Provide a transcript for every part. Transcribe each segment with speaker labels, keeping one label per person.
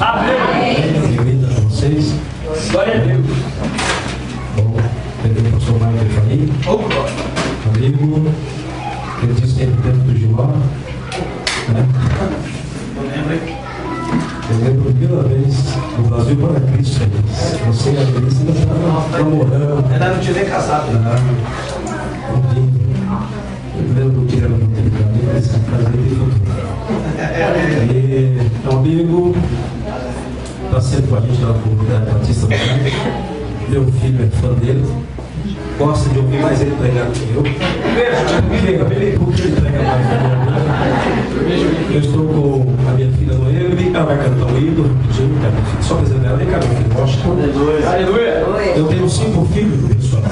Speaker 1: Amém. Bem-vindo a vocês.
Speaker 2: Glória a Deus.
Speaker 1: Bom, peguei o pastor Michael aí. Amigo, ele disse que ele dentro do Giló. Né? Eu lembro a primeira vez no Brasil para Cristo. Você e a Melissa ainda estavam namorando.
Speaker 2: Ainda não tinha nem casado.
Speaker 1: Eu lembro que era muito delicado, essa casa dele e é um amigo, está sempre com a gente na comunidade Batista do Pai. Meu filho é fã dele, gosta de ouvir mais ele pregar do que eu. Porque ele prega mais do que eu. Eu estou com a minha filha Noemi, ela vai cantar um hino rapidinho, só apresentar ela. Vem cá, meu filho, Washington.
Speaker 2: Aleluia.
Speaker 1: Eu tenho 5 filhos, pessoal.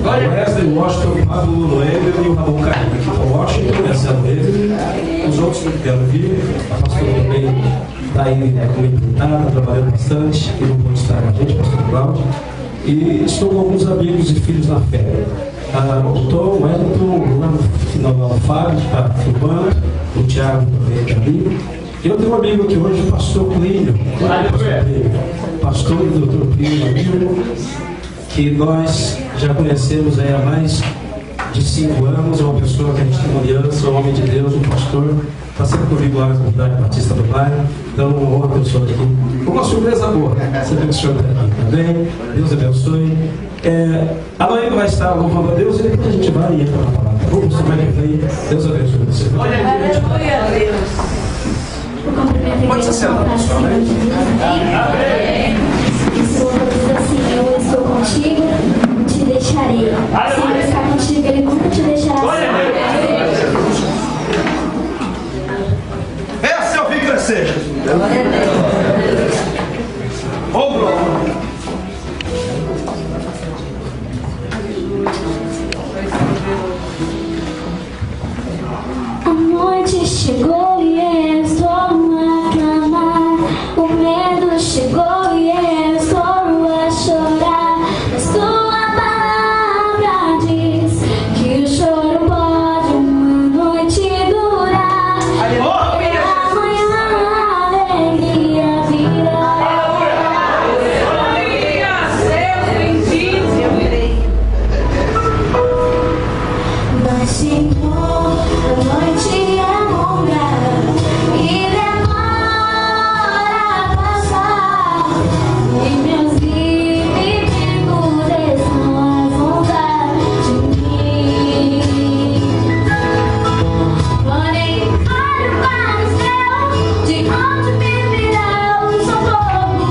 Speaker 1: O Wesley, o Washington, o Pablo, o Noemi e o Ramon Carlinhos. Aqui para o Washington, conhecendo ele. Os outros que quero vir, a pastora também está aí como implantada, trabalhando bastante, e não pode estar com a gente, pastor Cláudio. E estou com alguns amigos e filhos na fé. O Tom, o Wellington, lá no final do Fábio, que está filmando, o Thiago também está ali. Eu tenho um amigo aqui hoje, o pastor Plínio, pastor do doutor Plínio, amigo, que nós já conhecemos aí há mais de 5 anos, é uma pessoa que a gente tem uma aliança, um homem de Deus, um pastor, está sempre comigo lá na comunidade Batista do Bairro, então uma honra pessoa aqui. Uma surpresa boa, você vê que o senhor está aqui também, Deus abençoe. A Noemi vai estar louvando a Deus e depois a gente vai e entra na palavra. Vamos, semana que vem, Deus abençoe você.
Speaker 3: Aleluia a Deus.
Speaker 1: Pode se sentar, pessoal, né?
Speaker 4: O Senhor diz assim: eu estou contigo, não te deixarei. Se ele está contigo, ele nunca te deixará.
Speaker 2: Essa eu vi crescer. Ô, glória.
Speaker 4: A noite chegou e eu estou a clamar. O medo chegou e eu estou a chorar. Mas tua palavra diz que o choro pode uma noite durar. Amanhã a alegria virá.
Speaker 3: Seus benditos, eu virei.
Speaker 4: Vai se impor, a noite é longa e demora a passar. E meus inimigos estão a zombar de mim. Porém, olho para o céu, de onde me virá o socorro.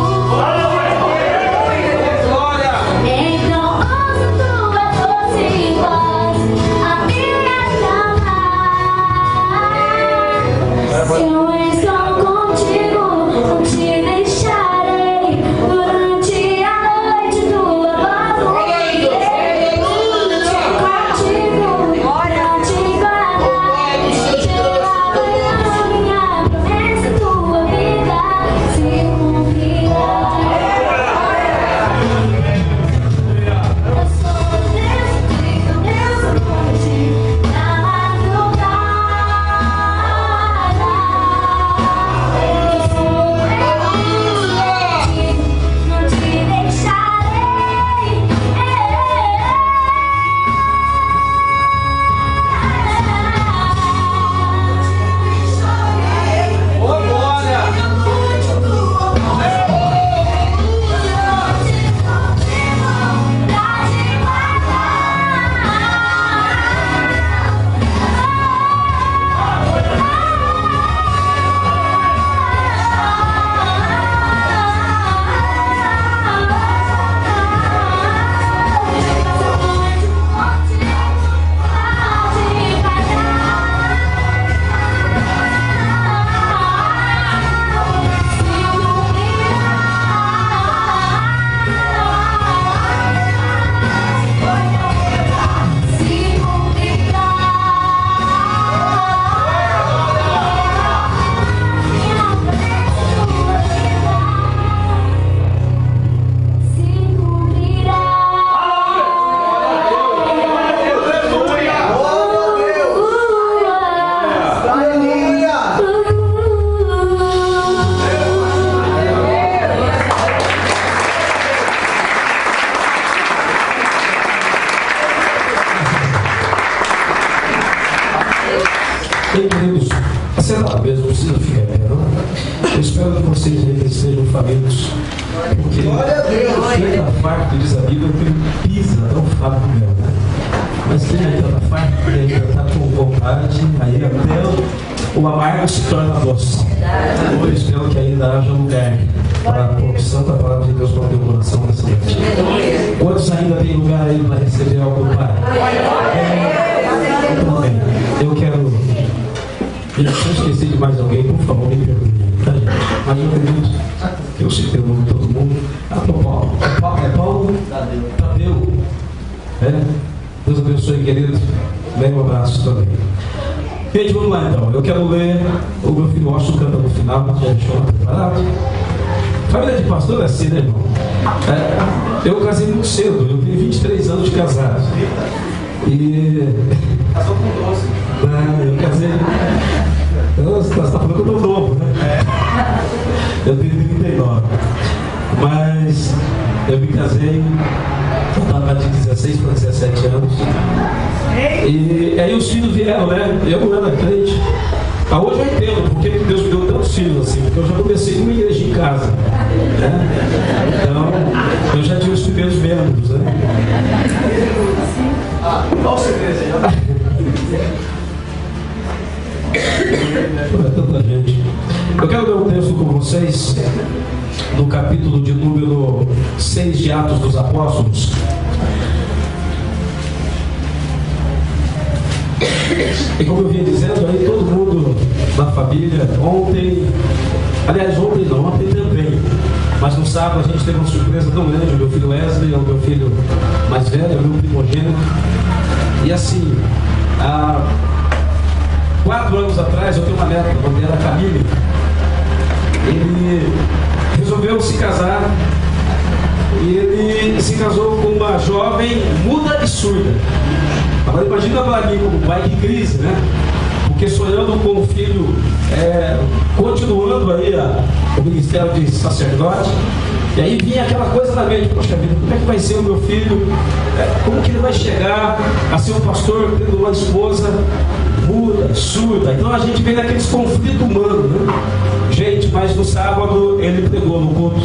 Speaker 4: Então ouço tua doce voz, a minha clamar. Eu estou contigo, não te deixarei. Durante a noite tua voz ouvirei. Contigo, não te guardar. Pela manhã minha promessa, tua vida se cumprirá. Eu sou Deus, digo Deus hoje, na madrugada. Eu sou Deus, não te deixarei.
Speaker 2: Ô, glória.
Speaker 4: Se
Speaker 1: vocês estejam famintos. Porque
Speaker 2: Glória a Deus.
Speaker 1: quem está farto, diz a Bíblia, que pisa, não fala com mel. Mas quem ainda está farto, quem ainda está com vontade, aí até o amargo se torna doce. Eu espero que ainda haja lugar para a porção da palavra de Deus para o teu coração nessa noite. Quantos ainda tem lugar aí para receber algo do Pai? Muito bem. Eu quero. Se eu esqueci de mais alguém, por favor, me perdoe, tá, gente? Mas eu acredito que eu citei o nome de todo mundo. Paulo Tadeu. Deus abençoe, querido. Bem, um abraço também. Gente, vamos lá então. Eu quero ler o meu filho Washington canta no final, já deixou preparado. Família de pastor é assim, né, irmão? Eu casei muito cedo, eu tenho 23 anos de casado. E.
Speaker 2: Casou com 12.
Speaker 1: Eu casei. Você está falando que eu estou novo, né? Eu tenho 39. Mas eu me casei, eu estava de 16 para 17 anos. E aí os filhos vieram, né? Eu não era crente. Hoje eu entendo porque Deus me deu tantos filhos assim, porque eu já comecei numa igreja em casa, né? Então eu já tinha os primeiros membros, né?
Speaker 2: Nossa igreja.
Speaker 1: Tanta gente. Eu quero ler um texto com vocês no capítulo de número 6 de Atos dos Apóstolos. E como eu vinha dizendo aí, todo mundo da família, ontem também, mas no sábado a gente teve uma surpresa tão grande. O meu filho Wesley é o meu filho mais velho, é o meu primogênito. E assim, há 4 anos atrás, eu tenho uma neta, o nome dela é Camille. Ele resolveu se casar e ele se casou com uma jovem muda e surda. Agora imagina para mim como pai de crise, né? Porque sonhando com o filho, continuando aí o ministério de sacerdote, e aí vinha aquela coisa na mente: poxa vida, como é que vai ser o meu filho? Como que ele vai chegar a ser um pastor tendo uma esposa muda, surda? Então a gente vem naqueles conflitos humanos, né? Gente, mas no sábado ele pregou no culto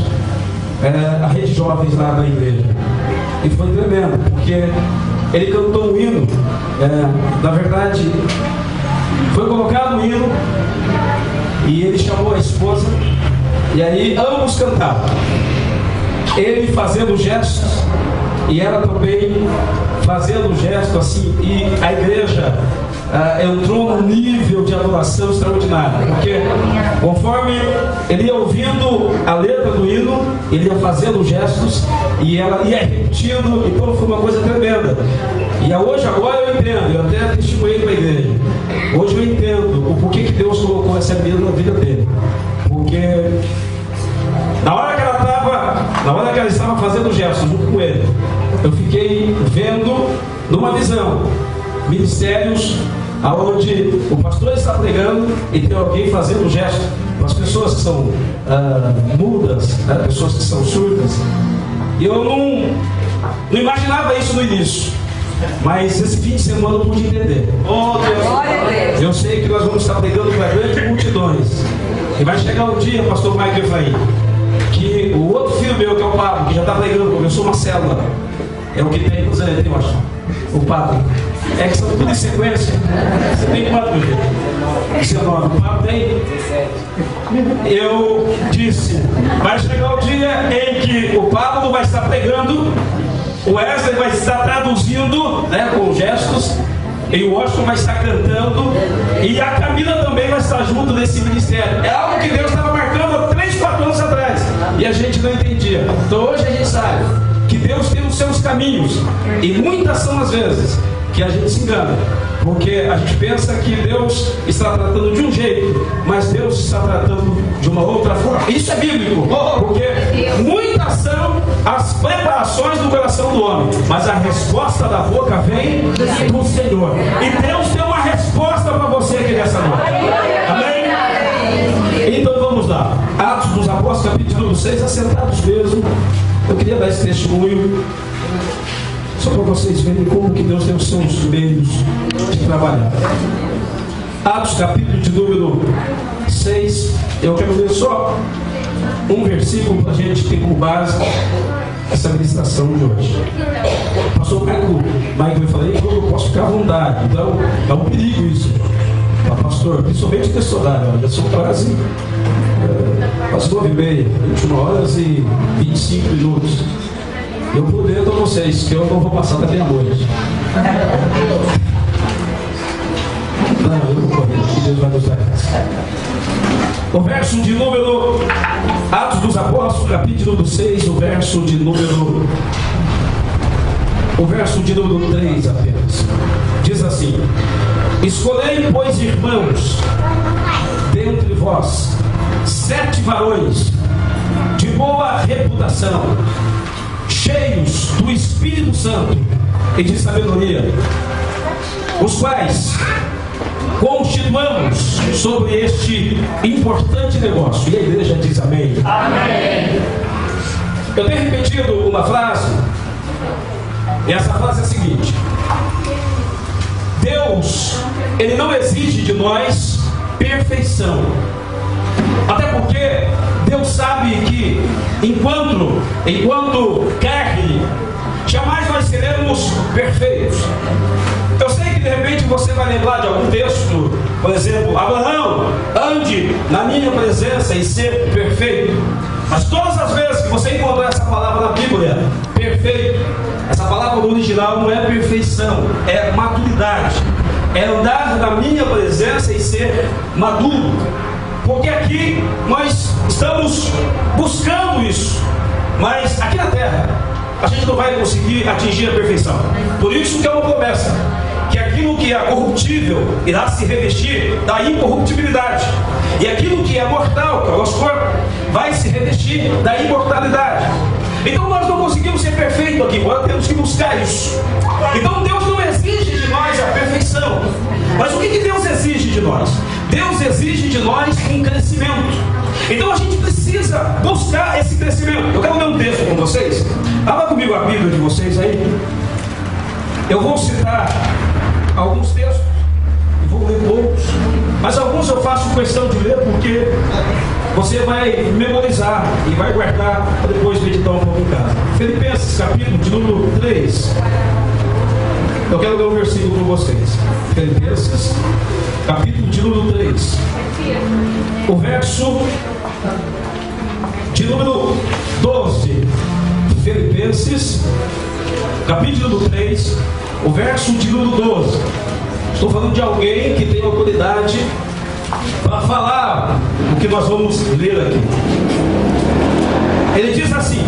Speaker 1: a rede jovens lá da igreja, e foi tremendo, porque ele cantou um hino, na verdade foi colocado um hino e ele chamou a esposa, e aí ambos cantavam, ele fazendo gestos e ela também fazendo gestos assim, e a igreja entrou num nível de adoração extraordinário, porque conforme ele ia ouvindo a letra do hino, ele ia fazendo gestos e ela ia repetindo, então foi uma coisa tremenda. E hoje, agora eu entendo, eu até testemunhei para a igreja, hoje eu entendo o porquê que Deus colocou essa menina na vida dele, porque na hora que ela estava fazendo gestos junto com ele, eu fiquei vendo numa visão ministérios onde o pastor está pregando e tem alguém fazendo gesto para as pessoas que são mudas, pessoas que são surdas. E eu não imaginava isso no início, mas esse fim de semana eu pude entender. Oh, Deus. Eu sei que nós vamos estar pregando para grandes multidões, e vai chegar um dia, pastor Michael Efraim, que o outro filho meu, que é o Pablo, que já está pregando, começou uma célula, é o que tem, eu acho, o Pablo. É que são tudo em sequência. Você tem 4 dias. Seu nome, o Pablo tem? Eu disse: vai chegar o dia em que o Pablo vai estar pregando, o Wesley vai estar traduzindo, né, com gestos, e o Washington vai estar cantando, e a Camila também vai estar junto nesse ministério. É algo que Deus estava marcando há 3, 4 anos atrás, e a gente não entendia. Então hoje a gente sabe que Deus tem os seus caminhos, e muitas são as vezes que a gente se engana, porque a gente pensa que Deus está tratando de um jeito, mas Deus está tratando de uma outra forma. Isso é bíblico, porque muitas são as preparações do coração do homem, mas a resposta da boca vem do Senhor. E Deus tem uma resposta para você aqui nessa noite. Amém? Então vamos lá. Atos dos Apóstolos, capítulo 6, assentados mesmo. Eu queria dar esse testemunho só para vocês verem como que Deus tem os seus meios de trabalhar. Atos, capítulo de número 6. Eu quero ler só um versículo para a gente ter como base essa ministração de hoje. Pastor Michael, eu falei que eu posso ficar à vontade, então é um perigo isso. Pastor, principalmente nesse horário, já são quase 9h30, 21 horas e 25 minutos. Eu prometo a vocês que eu não vou passar da meia-noite. Não, eu vou correr, que Deus vai nos dar. O verso de número, Atos dos Apóstolos, capítulo 6, o verso de número 3 apenas. Diz assim: escolhei, pois, irmãos, dentre vós, 7 varões de boa reputação, cheios do Espírito Santo e de sabedoria, os quais constituamos sobre este importante negócio. E a igreja diz amém. Amém. Eu tenho repetido uma frase, e essa frase é a seguinte: Deus, Ele não exige de nós perfeição. Até porque Deus sabe que enquanto carne, jamais nós seremos perfeitos. Eu sei que de repente você vai lembrar de algum texto, por exemplo, Abraão, ande na minha presença e ser perfeito. Mas todas as vezes que você encontrar essa palavra na Bíblia, perfeito, essa palavra no original não é perfeição, é maturidade. É andar na minha presença e ser maduro. Porque aqui nós estamos buscando isso. Mas aqui na terra a gente não vai conseguir atingir a perfeição. Por isso que é uma promessa, que aquilo que é corruptível irá se revestir da incorruptibilidade, e aquilo que é mortal, que é o nosso corpo, vai se revestir da imortalidade. Então nós não conseguimos ser perfeitos aqui, nós temos que buscar isso. Então Deus não exige de nós a perfeição. Mas o que Deus exige de nós? Deus exige de nós um crescimento. Então a gente precisa buscar esse crescimento. Eu quero ler um texto com vocês. Abra comigo a Bíblia de vocês aí. Eu vou citar alguns textos, e vou ler poucos, mas alguns eu faço questão de ler porque você vai memorizar e vai guardar para depois meditar um pouco em casa. Filipenses, capítulo de número 3. Eu quero ler um versículo com vocês. Filipenses, capítulo de número 3. O verso de número 12. Filipenses, capítulo 3, o verso de número 12. Estou falando de alguém que tem autoridade para falar o que nós vamos ler aqui. Ele diz assim,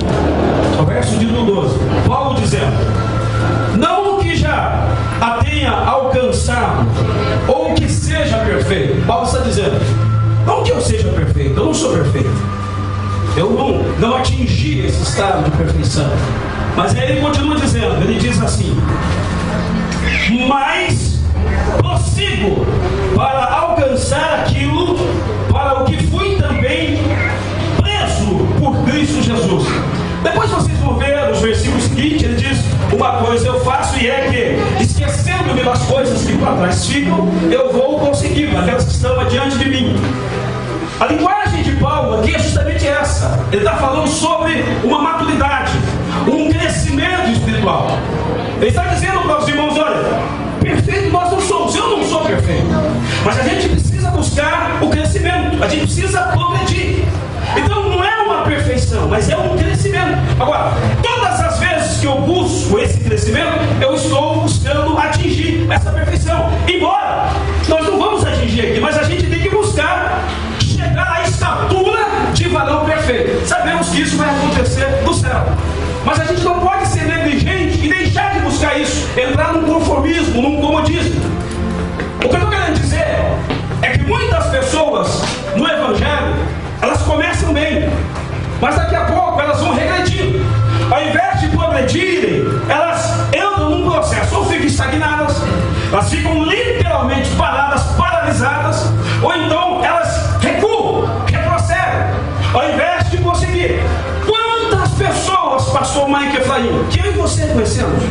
Speaker 1: o verso de número 12, Paulo dizendo: não que já a tenha alcançado, ou que seja perfeito. Paulo está dizendo, não que eu seja perfeito, eu não sou perfeito, eu não atingi esse estado de perfeição. Mas aí ele continua dizendo, ele diz assim: mas prossigo para alcançar aquilo para o que fui também preso por Cristo Jesus. Depois vocês vão ver os versículos seguintes, ele diz: uma coisa eu faço, e é que, esquecendo-me das coisas que para trás ficam, eu vou conseguir aquelas que estão adiante de mim. A linguagem de Paulo aqui é justamente essa. Ele está falando sobre uma maturidade, um crescimento espiritual. Ele está dizendo para os irmãos: olha, perfeito nós não somos, eu não sou perfeito, mas a gente precisa buscar o crescimento, a gente precisa progredir. Então não é uma perfeição, mas é um crescimento. Agora, todas as vezes que eu busco esse crescimento, eu estou buscando atingir essa perfeição. Embora nós não vamos atingir aqui, mas a gente tem que buscar chegar à estatura de varão perfeito. Sabemos que isso vai acontecer no céu, mas a gente não pode ser negligente e deixar de buscar isso, entrar num conformismo, num comodismo. O que eu estou querendo dizer é que muitas pessoas no Evangelho, elas começam bem, mas daqui a pouco elas vão regredindo. Ao invés de progredirem, elas entram num processo, ou ficam estagnadas, elas ficam literalmente paradas, paralisadas, ou então elas recuam, retrocedem, ao invés de prosseguir. Quantas pessoas, pastor Mike Efraim, que eu e você conhecemos,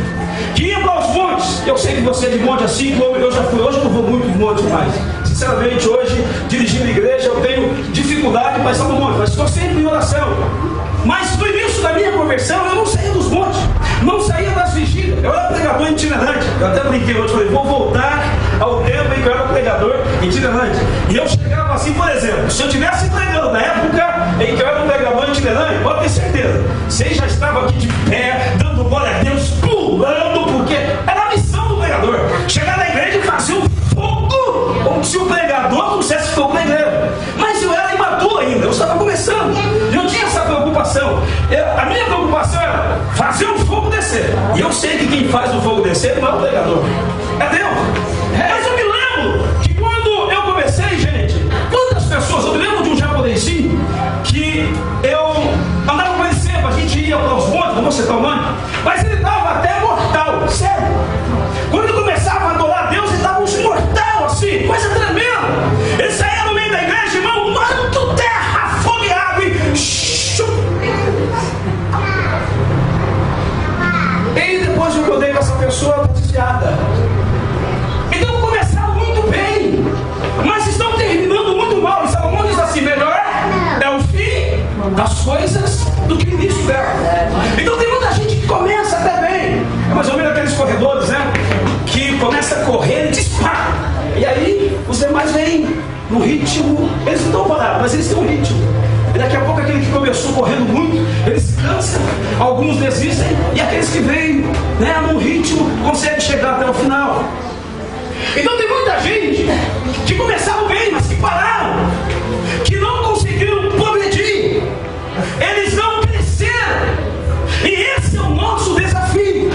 Speaker 1: que iam para os montes? Eu sei que você é de monte assim, como eu já fui. Hoje eu não vou muito de monte mais, sinceramente, hoje, dirigindo a igreja, eu tenho dificuldade para estar no monte, mas estou sempre em oração. Mas no início da minha conversão, eu não saía dos montes, não saía das vigílias. Eu era pregador itinerante. Eu até brinquei hoje, falei, vou voltar ao tempo em que eu era pregador itinerante. E eu chegava assim, por exemplo, se eu estivesse pregando na época em que eu era um pregador itinerante, pode ter certeza, vocês já estavam aqui de pé, dando glória a Deus, pulando, porque era a missão do pregador. Chegar na igreja e fazer um fogo, como se o pregador trouxesse fogo na igreja. Mas eu era imaturo ainda, eu estava começando. E eu tinha essa preocupação. A minha preocupação era fazer o fogo descer. E eu sei que quem faz o fogo descer não é o pregador, é Deus. Mas eu me lembro que quando eu comecei, gente, quantas pessoas, eu me lembro de um japonesinho que eu andava com ele sempre, a gente ia para os montes, não vou citar o nome, mas ele estava até mortal, sério. Quando ele começava a adorar a Deus, ele estava uns mortal assim, coisa tremenda. Ele saía no meio da igreja, irmão, manto, terra, fogo e água e chup. E depois eu acordei com essa pessoa desviada. Então começaram muito bem, mas estão terminando muito mal. E Salomão diz assim: melhor é o fim das coisas do que o início dela. Então tem muita gente que começa até bem, é mais ou menos aqueles corredores, né? Que começa a correr e dispara. E aí os demais vêm no ritmo, eles não estão parados, mas eles têm um ritmo. E daqui a pouco aquele que começou correndo muito, eles se cansam, alguns desistem, e aqueles que vêm, né, num ritmo, conseguem chegar até o final. Então tem muita gente que começaram bem, mas que pararam, que não conseguiram progredir, eles não cresceram. E esse é o nosso desafio.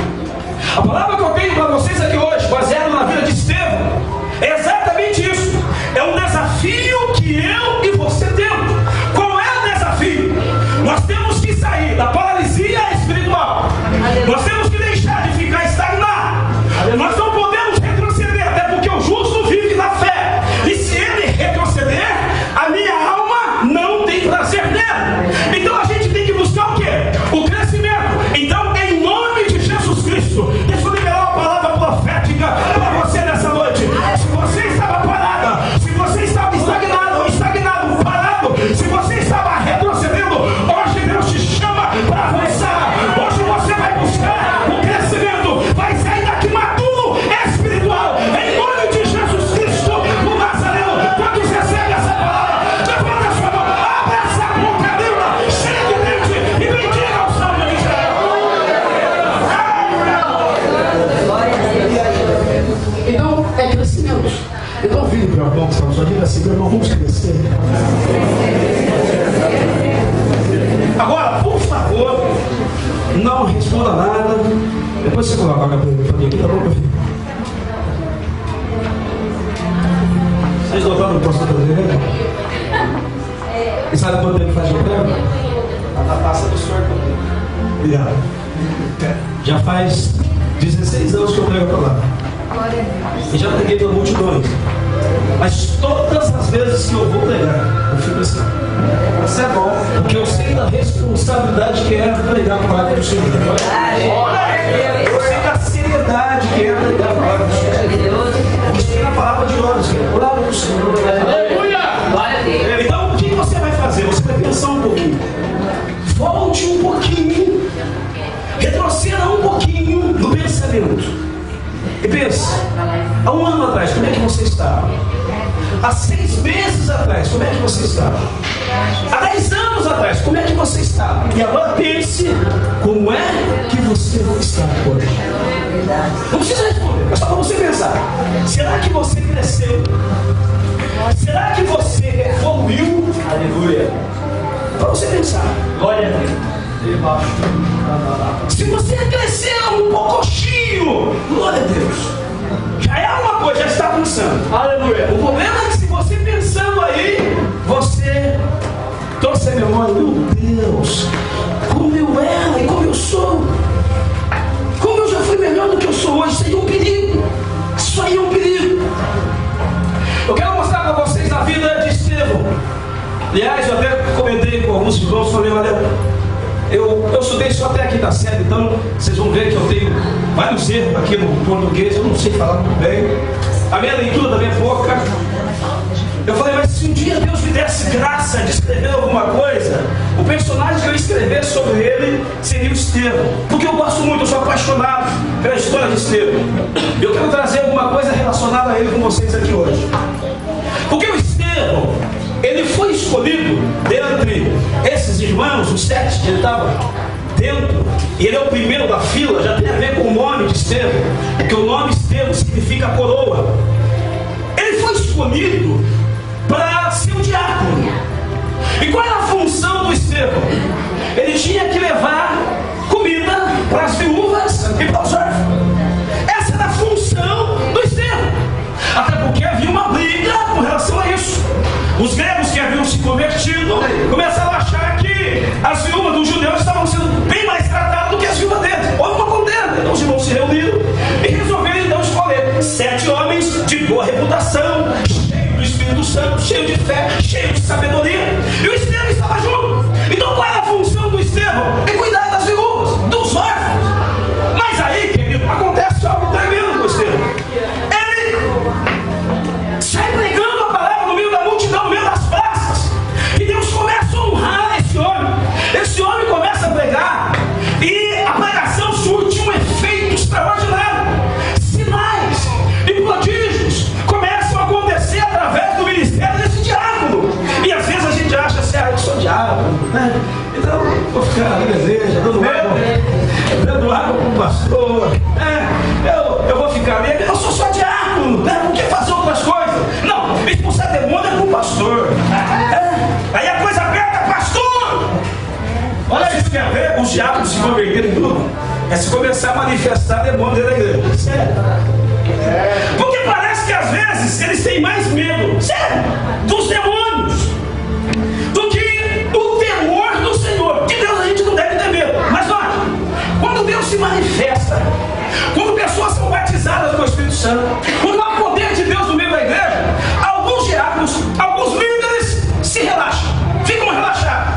Speaker 1: A palavra que eu tenho para vocês aqui hoje, baseada na vida de Estevão, é exatamente isso. É um desafio que eu e você temos. Qual é o desafio? Nós temos que sair da paralisia espiritual. Nós temos que deixar de ficar estagnado. Nós não podemos retroceder, até porque o justo vive na fé. E se ele retroceder, a minha alma não tem prazer nele. Então a gente tem que buscar o quê? O crescimento. Então, em nome de Jesus Cristo, deixa eu liberar uma palavra profética para você nessa noite. Se você estava parada, se você estava estagnado, parado, se você estava retrocedendo, hoje Deus te chama para avançar. Hoje você vai buscar o crescimento, vai sair daqui maduro espiritual, em nome de Jesus Cristo, o Nazareno. Quantos recebem essa palavra? Levanta a sua mão, abre essa boca, Deus, cheia de dente, e bendiga ao Salmo de Israel. Então, é crescimento. Então, filho, meu irmão, que está na sua vida, assim, meu irmão, vamos crescer. Agora, por favor, não responda nada. Depois você coloca a vaga para mim aqui, tá bom, meu filho? Vocês notaram o que eu estou fazendo? E sabe quanto tempo faz que eu prego?
Speaker 2: A taça do senhor também.
Speaker 1: Obrigado. Já faz 16 anos que eu prego para lá. E já preguei para multidões. Mas todas as vezes que eu vou pregar, eu fico assim. Isso é bom, porque eu sei da responsabilidade que é pregar a palavra do Senhor. Eu sei da seriedade que é pregar a palavra do Senhor. Eu sei da palavra de horas, que é a palavra do Senhor. Então, o que você vai fazer? Você vai pensar um pouquinho. Volte um pouquinho. Retroceda um pouquinho no pensamento. E pense, há um ano atrás, como é que você estava? Há 6 meses atrás, como é que você estava? Há 10 anos atrás, como é que você estava? E agora pense, como é que você está hoje? Não precisa responder, é só para você pensar. Será que você cresceu? Será que você evoluiu? Aleluia. Para você pensar. Glória a Deus. Se você crescer um pouquinho, glória a Deus, já é uma coisa, já está pensando. Aleluia. O problema é que se você pensando aí, você trouxe a memória, meu Deus, como eu era e como eu sou, como eu já fui melhor do que eu sou hoje. Isso aí é um perigo. Isso aí é um perigo. Eu quero mostrar para vocês a vida de Estevão. Aliás, eu até comentei com alguns irmãos, falei, olha, eu estudei só até a 5ª série, então vocês vão ver que eu tenho vários erros aqui no português, eu não sei falar muito bem. A minha leitura também é pouca. Eu falei, mas se um dia Deus me desse graça de escrever alguma coisa, o personagem que eu ia escrever sobre ele seria o Estevão. Porque eu gosto muito, eu sou apaixonado pela história de Estevão. Eu quero trazer alguma coisa relacionada a ele com vocês aqui hoje. Porque o Estevão, ele foi escolhido dentre esses irmãos, os 7 que ele estava dentro, e ele é o primeiro da fila. Já tem a ver com o nome de Estevão, porque o nome Estevão significa coroa. Ele foi escolhido para ser um diácono. E qual era a função do Estevão? Ele tinha que levar comida para as viúvas e para os órfãos. Essa era a função do Estevão. Até porque havia uma briga com relação a isso. Os gregos que haviam se convertido começaram a achar que as viúvas dos judeus estavam sendo bem mais tratadas do que as viúvas deles. Houve uma contenda. Então os irmãos se reuniram e resolveram então escolher 7 homens de boa reputação, cheios do Espírito Santo, cheios de fé, cheios de sabedoria. E o Estevão estava junto. Então qual era a função do Estevão? É cuidar das viúvas, dos órfãos. Mas aí, querido, acontece algo tremendo com o Estevão. Ele sai pregando a palavra no meio da multidão, no meio das praças. E Deus começa a honrar esse homem. Esse homem começa a pregar. E a pregação surte um efeito extraordinário. Sinais e prodígios começam a acontecer através do ministério desse diácono. E às vezes a gente acha assim, eu sou diácono, né? Então vou ficar na igreja, dando água para o pastor, eu vou ficar ali, eu sou só diácono, né? Por que fazer outras coisas? Não, expulsar demônio é com o pastor. Aí a coisa aperta, pastor! Olha isso que a ver, os diáconos se converterem em tudo. É se começar a manifestar demônio dentro da igreja. Sério. Porque parece que às vezes eles têm mais medo, sério, dos demônios do que o temor do Senhor. De Deus a gente não deve ter medo. Mas olha, quando Deus se manifesta, quando pessoas são batizadas com o Espírito Santo, quando há o poder de Deus no meio da igreja, alguns diáconos, alguns líderes se relaxam, ficam relaxados.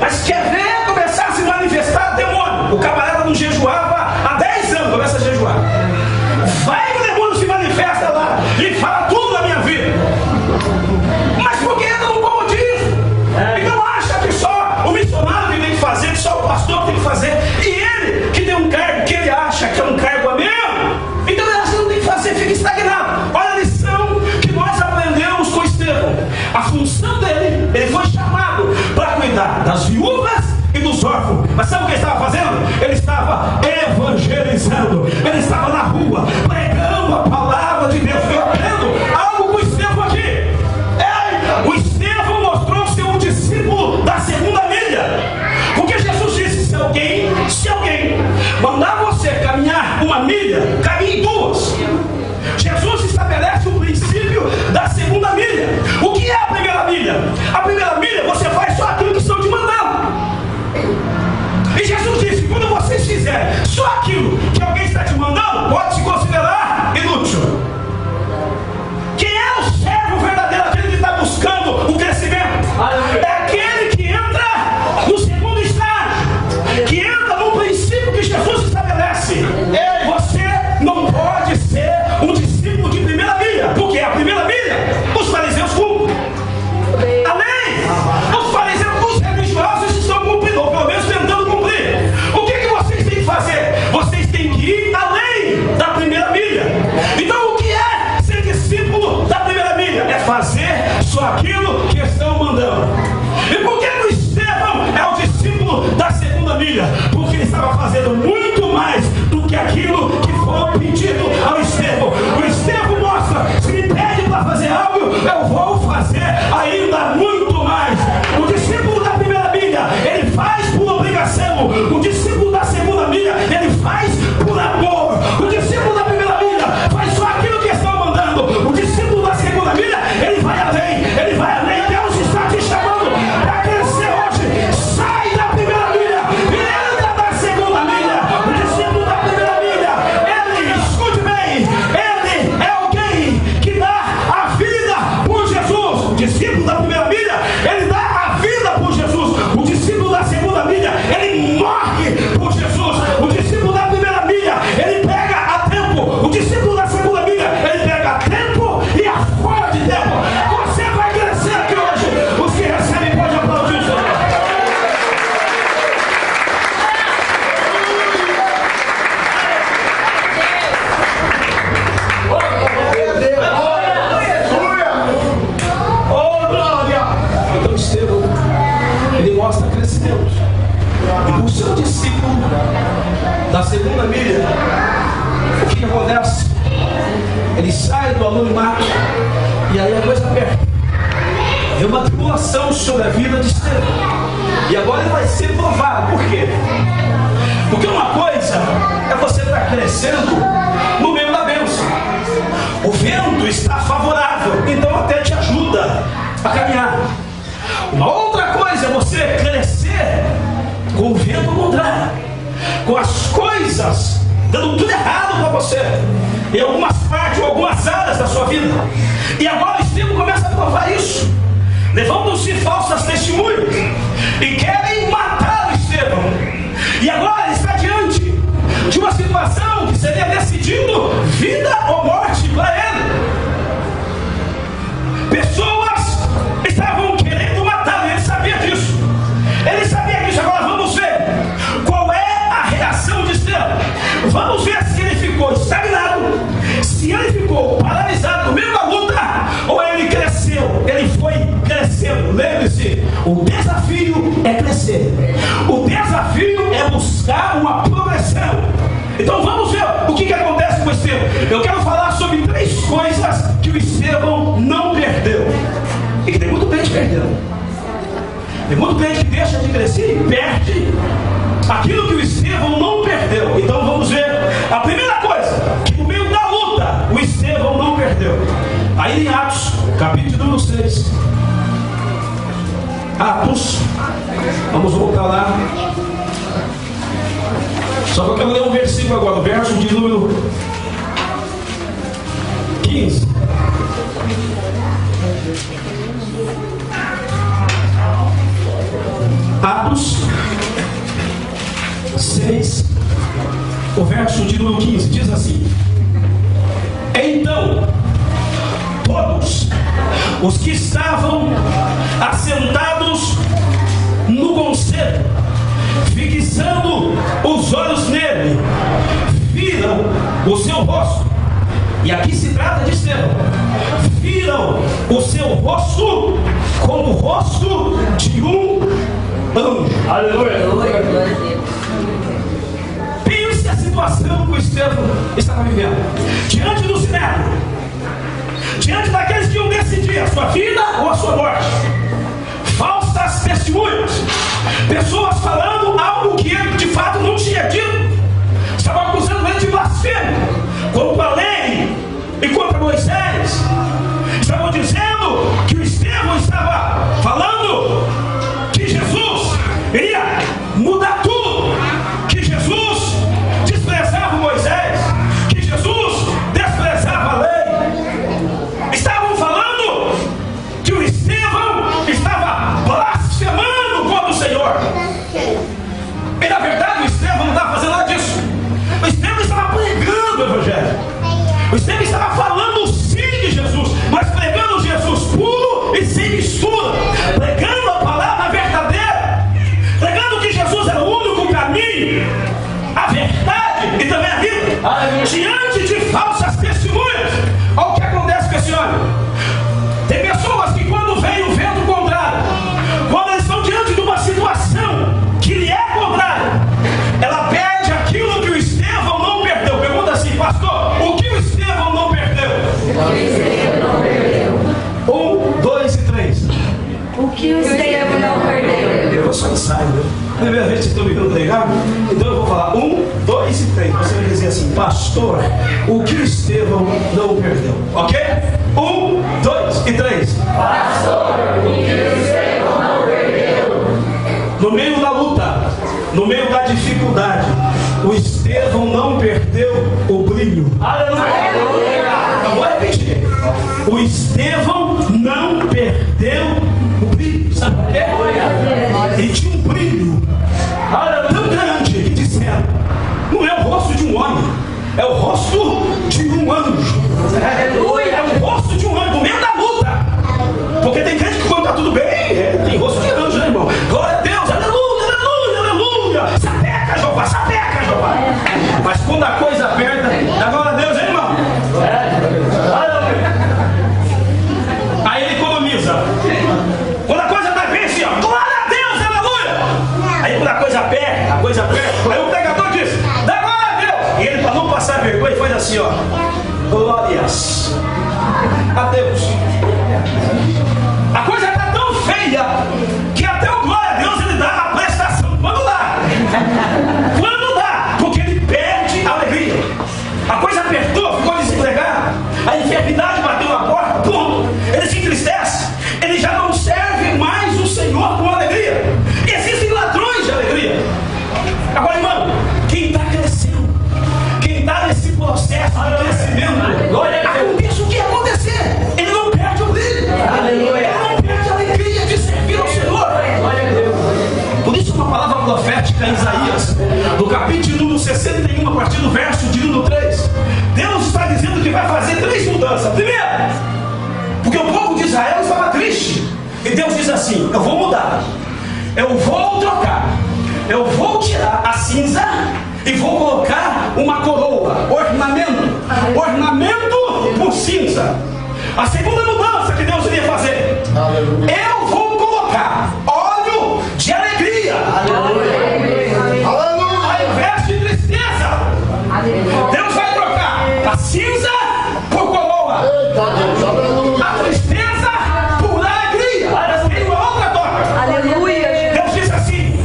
Speaker 1: Mas quer ver começar a se manifestar demônio? O camarada não jejuava há 10 anos, começa a jejuar. Vai que o demônio se manifesta lá e fala tudo na minha vida. Mas por que entra no comodismo? Então acha que só o missionário que tem que fazer, que só o pastor que tem que fazer, e ele que tem um cargo que ele acha que é um cargo a mesmo, então ele acha que não tem que fazer, fica estagnado. Olha a lição que nós aprendemos com Estevão. A função dele, ele foi chamado para cuidar das viúvas e dos órfãos. Mas sabe o que ele estava fazendo? Ele estava evangelizando. Ele estava na rua, pregando a palavra de Deus. Eu aprendo algo com o Estevão aqui. O Estevão mostrou ser um discípulo da segunda milha. Porque Jesus disse, se alguém mandar você caminhar uma milha, caminhe 2. Jesus estabelece o princípio da segunda milha. O que é a primeira milha? A primeira milha você faz só aquilo que estão te mandando. E Jesus disse, quando vocês fizerem só aquilo que alguém está te mandando, pode se considerar inútil. Quem é o servo verdadeiro? Aquele que está buscando o crescimento. É aquele que entra no segundo estágio, que entra no princípio que Jesus estabelece. Você não pode ser um discípulo de primeira milha, porque a primeira milha os fariseus cumprem. A lei, os fariseus, os religiosos estão cumprindo, ou pelo menos tentando cumprir. O que vocês têm que fazer? Vocês têm que ir além da primeira milha. Então o que é ser discípulo da primeira milha? É fazer só aquilo que estão mandando. E por que o Estevão é o discípulo da segunda milha? Porque ele estava fazendo muito mais do que aquilo que foi pedido ao Estevão. O Estevão mostra, se me pede para fazer algo, eu vou fazer ainda muito mais. O discípulo da primeira milha, ele faz por obrigação. O discípulo da segunda milha, ele faz por amor. O discípulo da primeira milha faz só aquilo que estão mandando. O discípulo da segunda milha, ele vai além. Ele vai além. Deus está te chamando para crescer hoje. Sai da primeira milha, entra na segunda milha. E por ser um discípulo da segunda milha, o que acontece? Ele sai do anonimato e aí a coisa aperta. É uma tribulação sobre a vida de Estevão. E agora ele vai ser provado. Por quê? Porque uma coisa é você estar crescendo no meio da bênção. O vento está favorável, então até te ajuda a caminhar. Uma outra coisa é você crescer com o vento contrário, com as coisas dando tudo errado para você em algumas partes ou algumas áreas da sua vida. E agora o Estevão começa a provar isso, levando-se falsas testemunhas e querem matar o Estevão. E agora ele está diante de uma situação que seria decidindo vida ou morte para ele. Pessoas estavam querendo matá-lo, ele sabia disso. Ele sabia disso. Agora vamos ver qual é a reação de Estevão. Vamos ver se ele ficou estagnado, se ele ficou paralisado no meio da luta, ou ele cresceu. Ele foi crescendo. Lembre-se, o desafio é crescer. O desafio é buscar uma progressão. Então vamos ver o que acontece com o Estevão. Eu quero falar sobre 3 coisas que o Estevão não perdeu. E que tem muito crente perdendo. Tem muito crente que deixa de crescer e perde aquilo que o Estevão não perdeu. Então vamos ver a primeira coisa, que no meio da luta o Estevão não perdeu. Aí em Atos, capítulo 6. Atos, vamos voltar lá. Só que eu quero ler um versículo agora, o verso de número 15. Atos 6, o verso de número 15, diz assim: então todos os que estavam assentados no conselho, fixando os olhos nele, viram o seu rosto. E aqui se trata de Estevão. Viram o seu rosto como o rosto de um anjo. Aleluia. Pense a situação que o Estevão estava vivendo diante do Sinédrio, diante daqueles que iam decidir a sua vida ou a sua morte. Falsas testemunhas, pessoas falando algo que ele de fato não tinha dito. Estavam acusando ele de blasfêmia contra a lei e contra Moisés. Estavam dizendo que o Estevão estava falando que Jesus iria mudar tudo, que Jesus desprezava Moisés, que Jesus desprezava a lei. Estavam falando que o Estevão estava blasfemando contra o Senhor. E na verdade o Estevão não estava fazendo nada disso. O Estevão estava pregando o Evangelho. O Estevão estava falando sim de Jesus, mas pregando Jesus puro e sem mistura, pregando a palavra verdadeira, pregando que Jesus era o único caminho, a verdade e também a vida. Diante de falsas testemunhas, olha o que acontece com esse homem. Tem pessoas que quando vem o vento contrário, quando eles estão diante de uma situação que lhe é contrária, ela perde aquilo que o Estevão não perdeu. Pergunta assim: pastor, o que o Estevão não perdeu? Um, dois e três.
Speaker 3: O que o Estevão não perdeu?
Speaker 1: Eu só ensaio, né? Primeira vez que vocês estão me vendo pregar, então eu vou falar 1, 2 e 3. Você vai dizer assim: pastor, o que o Estevão não perdeu? Ok? 1, 2 e 3.
Speaker 3: Pastor, o que o Estevão não perdeu?
Speaker 1: No meio da luta, no meio da dificuldade, o Estevão não perdeu o brilho. Aleluia! Eu vou repetir. O Estevão não perdeu o brilho. Sabe por quê? Ele tinha um brilho tão grande que disseram: não é o rosto de um homem, é o rosto de um anjo. Aleluia! É o rosto de um anjo no meio da luta. Porque tem gente que quando está tudo bem, tem rosto de anjo, né, irmão? Glória a Deus, aleluia, aleluia, aleluia. Sapeca, Jeová. Mas quando a coisa aperta, dá glória a Deus, hein, irmão? Aí ele economiza. Quando a coisa está bem assim, ó, glória a Deus, aleluia.
Speaker 5: coisa aperta, a coisa aperta. Aí o pregador diz, dá glória a Deus. E ele, para não passar vergonha, faz assim, ó. Glórias a Deus. A coisa está tão feia que até o glória a Deus ele dá a prestação. Quando dá? Quando dá? Porque ele perde a alegria. A coisa apertou, ficou desempregado. A enfermidade bateu na porta, pronto. Ele se entristece. Ele já não serve mais o Senhor com alegria. Existem ladrões de alegria. Agora, irmão, quem está crescendo, quem está nesse processo de crescimento, aconteça o que acontecer, ele não perde o brilho. Aleluia. Ele não perde a alegria de servir ao Senhor. Por isso, uma palavra profética em Isaías, no capítulo 61, a partir do verso de 3, Deus está dizendo que vai fazer 3 mudanças. Primeiro, porque o povo de Israel estava triste, e Deus diz assim: eu vou mudar, eu vou trocar, eu vou tirar a cinza e vou colocar uma coroa, ornamento por cinza. A segunda mudança que Deus iria fazer, eu vou colocar óleo de alegria, ao invés de tristeza. Deus vai trocar a cinza por coroa, a tristeza por alegria. Tem uma outra troca.
Speaker 3: Aleluia.
Speaker 5: Deus diz assim: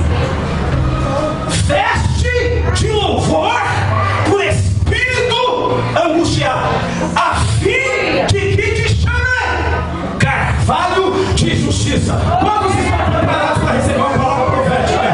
Speaker 5: veste de louvor por espírito angustiado, a fim de que te chame carvalho de justiça. Quantos estão preparados para receber uma palavra profética?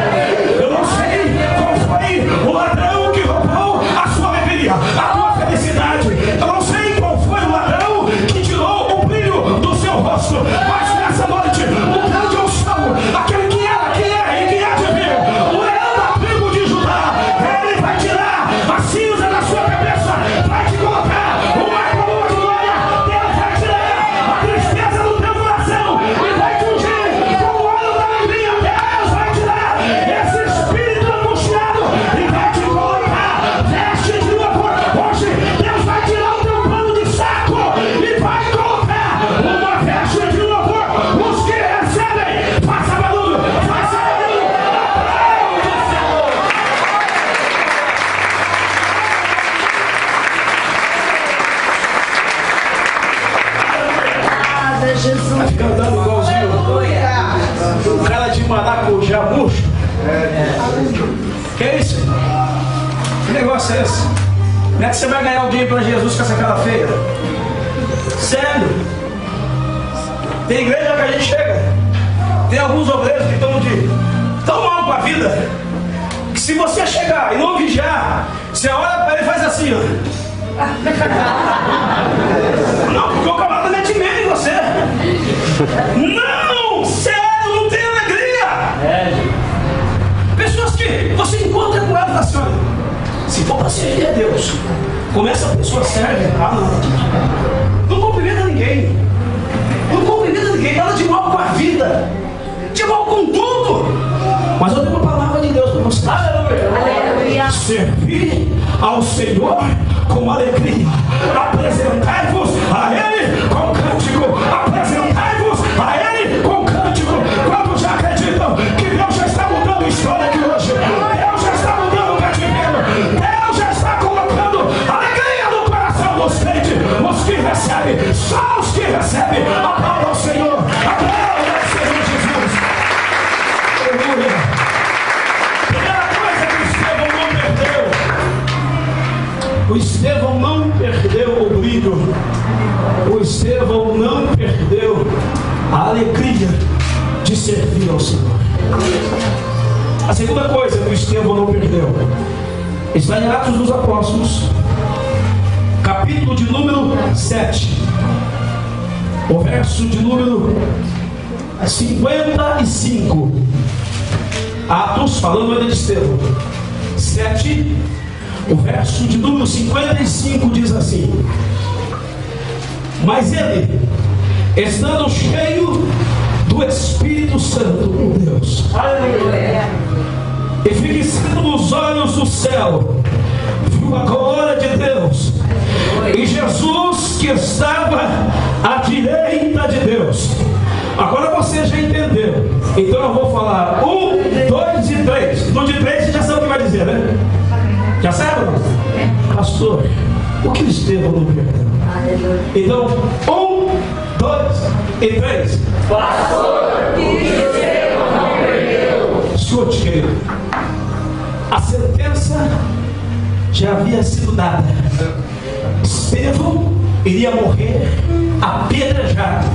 Speaker 5: Eu não sei qual foi o ladrão que roubou a sua alegria, a tua felicidade. Eu não sei qual foi o ladrão que tirou o brilho do seu rosto. Mas nessa noite, o grande unção, aquele que era, que é e que há de vir, o leão da tribo de Judá, ele vai tirar a cinza da sua cabeça, vai te colocar uma coroa de glória. Deus vai tirar a tristeza do teu coração e vai te ungir com o óleo da alegria. Deus vai tirar esse espírito angustiado e vai te colocar veste de louvor. Hoje Deus vai tirar o teu pano de saco e vai colocar uma veste de louvor. Os que recebem, faça barulho, faça barulho.
Speaker 3: Obrigada, Jesus.
Speaker 5: Vai ficar andando igualzinho o cara de maracujá murcho. Que é isso? Que negócio é esse? Como é que você vai ganhar alguém para Jesus com essa cara feia? Sério? Tem igreja que a gente chega, tem alguns obreiros que estão tão mal com a vida, que se você chegar e não vigiar, você olha para ele e faz assim, ó. Não, porque o camarada mete medo em você. Não, sério, não tem alegria. Pessoas que você encontra com elas assim, olha, se for para servir a Deus, como essa pessoa serve, não cumprimenta ninguém. Não cumprimenta ninguém, nada de mal com a vida, de mal com tudo. Mas eu tenho uma palavra de Deus para você.
Speaker 3: Aleluia.
Speaker 5: Servir ao Senhor com alegria. Apresentai-vos a Ele com cântico. Apresentai-vos a Ele com cântico. Quando já acreditam que Deus já está mudando a história aqui hoje, Deus já está mudando o cativeiro, Deus já está colocando alegria no coração dos crentes, os que recebem, só os que recebem. Aplauda ao Senhor, aplauda ao Senhor Jesus. Aleluia. Primeira coisa que o Estevão não perdeu o brilho, o Estevão não perdeu a alegria de servir ao Senhor. A segunda coisa que o Estevão não perdeu está em Atos dos Apóstolos, capítulo de número 7, o verso de número 55. Atos, falando ainda de Estevão 7, o verso de número 55 diz assim: mas ele, estando cheio do Espírito Santo, meu Deus, e fixando nos olhos do céu, viu a glória de Deus e Jesus que estava à direita de Deus. Agora você já entendeu. Então eu vou falar 1, 2 e 3. No de 3 você já sabe o que vai dizer, né? Já sabe ou não? Pastor, o que Estevão não perdeu? Então, 1, 2 e 3.
Speaker 3: Pastor, o que Estevão não perdeu?
Speaker 5: Escute, querido. A sentença já havia sido dada. Estevão iria morrer apedrejado.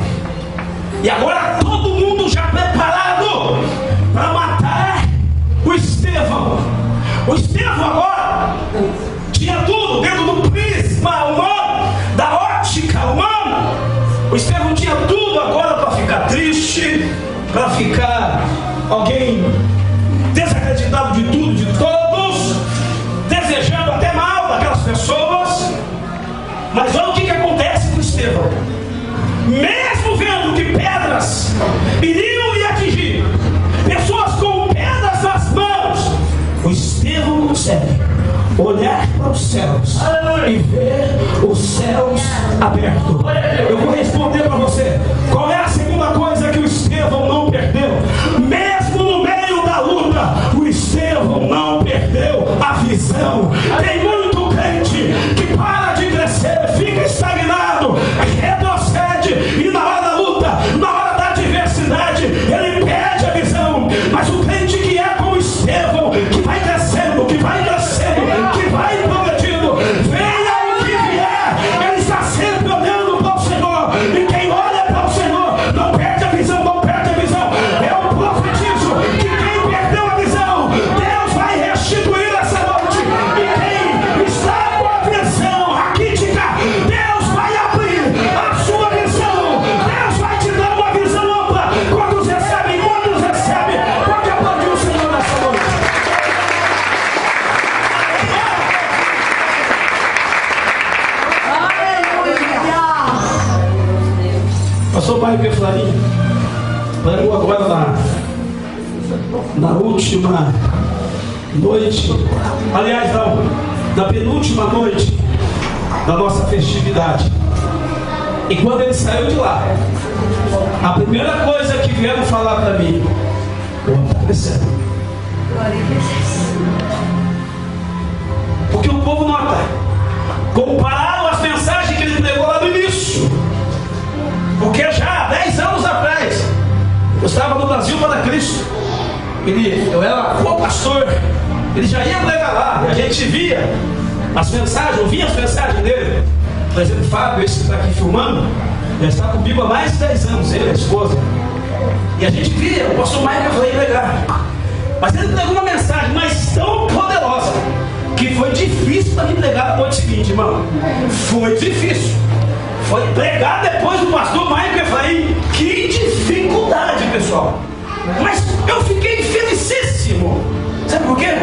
Speaker 5: E agora todo mundo já preparado para matar o Estevão. O Estevão agora tinha tudo dentro do prisma humano, da ótica humana. O Estevão tinha tudo agora para ficar triste, para ficar alguém desacreditado de tudo, de todos, desejando até mal daquelas pessoas. Mas olha o que acontece com Estevão. Mesmo vendo que pedras iriam lhe atingir, pessoas com pedras nas mãos, o Estevão consegue olhar para os céus e ver os céus abertos. Eu vou responder para você. Qual é a segunda coisa que o Estevão não perdeu? Mesmo no meio da luta, o Estevão não perdeu a visão. Tem muito crente que para de crescer, fica estagnado, retrocede, e na hora da luta, na hora da adversidade, ele perde a visão. Mas o crente que é como Estevão, que vai crescendo, que vai progredindo, venha o que vier, ele está sempre olhando para o Senhor. E quem olha para o Senhor não perde a visão, não perde a visão. Eu profetizo que quem perdeu a visão, Deus vai restituir essa noite. E quem está com a visão raquítica, Deus vai abrir a sua visão. Deus vai te dar uma visão ampla. Quantos recebem? Quantos recebem? Pode aplaudir o Senhor nessa noite. Pastor Pai Perflarim pregou agora na última noite, aliás não, na penúltima noite da nossa festividade. E quando ele saiu de lá, a primeira coisa que vieram falar para mim: o homem está crescendo. Porque o povo nota, compararam as mensagens que ele pregou lá no início. Porque já há 10 anos atrás eu estava no Brasil para Cristo. Eu era co-pastor. Ele já ia pregar lá. E a gente via as mensagens, ouvia as mensagens dele. Por exemplo, Fábio, esse que está aqui filmando, já está comigo há mais de 10 anos, ele e a esposa. E a gente via o pastor Michael foi pregar. Mas ele pregou uma mensagem mas tão poderosa que foi difícil para mim pregar na noite seguinte, irmão. Foi difícil. Foi pregar depois do pastor Michael Efraim. Que dificuldade, pessoal. Mas eu fiquei felicíssimo. Sabe por quê?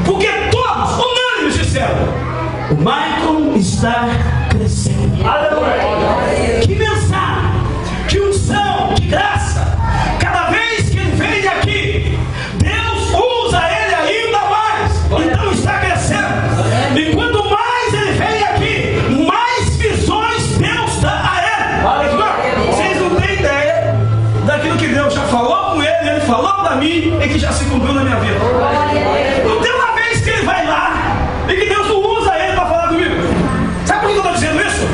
Speaker 5: Porque todos, unânimes, disseram: o Michael está crescendo. Aleluia. Que mensagem, que unção, que graça. Cada vez que ele vem aqui, Deus usa ele ainda mais. Então está crescendo. E quanto mais ele vem aqui, mais visões Deus dá a ele. Vocês não têm ideia daquilo que Deus já falou com ele, ele falou para mim e que já se cumpriu na minha vida. Não tem uma vez que ele vai lá e que Deus não usa ele para falar comigo. Sabe por que eu estou dizendo isso?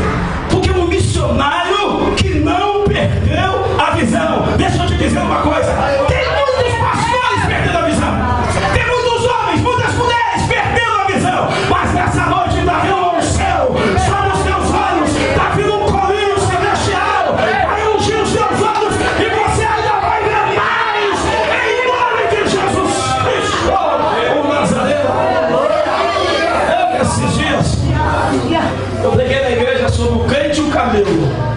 Speaker 5: Porque um missionário que não perdeu a visão. Deixa eu te dizer uma coisa: tem muitos pastores perdendo a visão, tem muitos homens, muitas mulheres perdendo a visão. Mas nessa noite está vindo ao céu, só nos teus olhos está vindo um colinho celestial, vai ungir os teus olhos e você ainda vai ver mais, em nome de Jesus Cristo, o Nazareno. Esses dias eu preguei na igreja sobre o crente e o camelo.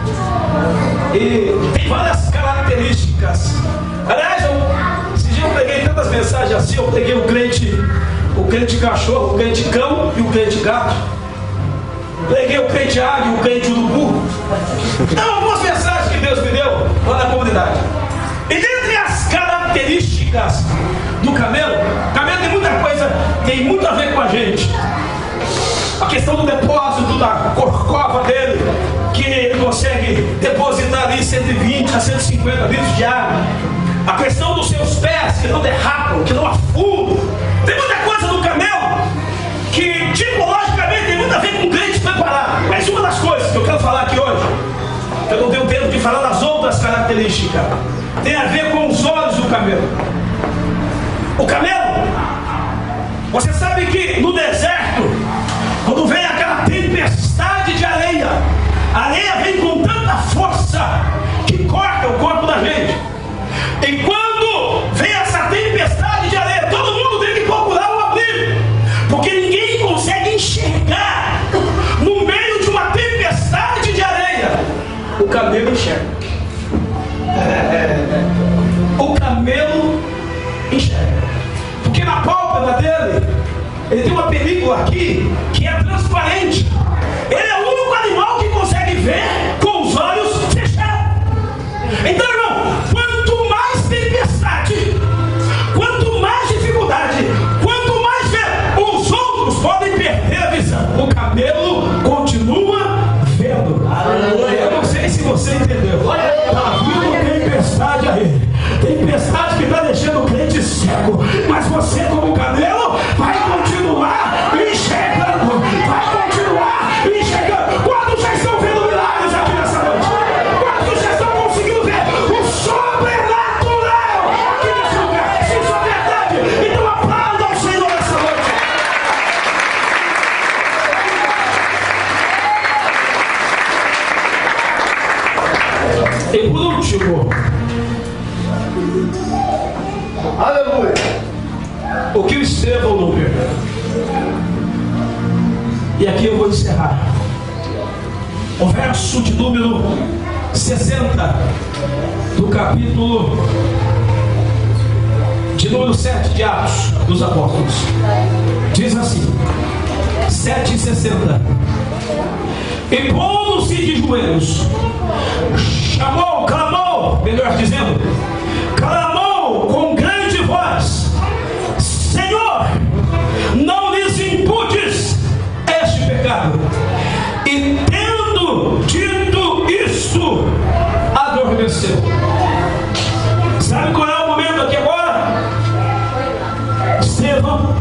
Speaker 5: E tem várias características. Aliás, esse dia eu preguei tantas mensagens assim. Eu preguei o crente cachorro, o crente cão e o crente gato. Preguei o crente águia e o crente urubu. Então, algumas mensagens que Deus me deu lá na comunidade. E dentre as características do camelo tem muita coisa, tem muito a ver com a gente. A questão do depósito da corcova dele, que ele consegue depositar ali 120 a 150 litros de água. A questão dos seus pés, que não derrapam, que não afundam. Tem muita coisa no camelo que tipologicamente tem muito a ver com crente preparado. Mas uma das coisas que eu quero falar aqui hoje, eu não tenho tempo de falar das outras características, tem a ver com os olhos do camelo. O camelo, você sabe que no deserto, quando vem aquela tempestade de areia, a areia vem com tanta força que corta o corpo da gente. E quando vem essa tempestade de areia, todo mundo tem que procurar um abrigo, porque ninguém consegue enxergar no meio de uma tempestade de areia. O camelo enxerga. O camelo enxerga. Porque na pálpebra dele, ele tem uma película aqui que é transparente. Ele é o único animal que consegue ver com os olhos fechados. Então, irmão, quanto mais tempestade, quanto mais dificuldade, quanto mais ver, os outros podem perder a visão. O camelo continua vendo. Eu não sei se você entendeu. Está vindo tempestade aí. Tempestade que está deixando o crente cego. Mas você, como camelo, vai continuar enxergando. Vai continuar enxergando. Quantos já estão vendo milagres aqui nessa noite? Quantos já estão conseguindo ver o sobrenatural aqui nesse lugar? Se isso é verdade, então aplauda ao Senhor nessa noite. E por último,
Speaker 2: Aleluia.
Speaker 5: o que o Estevão não perdeu. E aqui eu vou encerrar. O verso de número 60 do capítulo de número 7 de Atos dos Apóstolos. Diz assim, 7:60. E pondo-se de joelhos, clamou, melhor dizendo, clamou com grande voz: Senhor, não lhes imputes este pecado. E tendo dito isto, adormeceu. Sabe qual é o momento aqui agora? Estevão,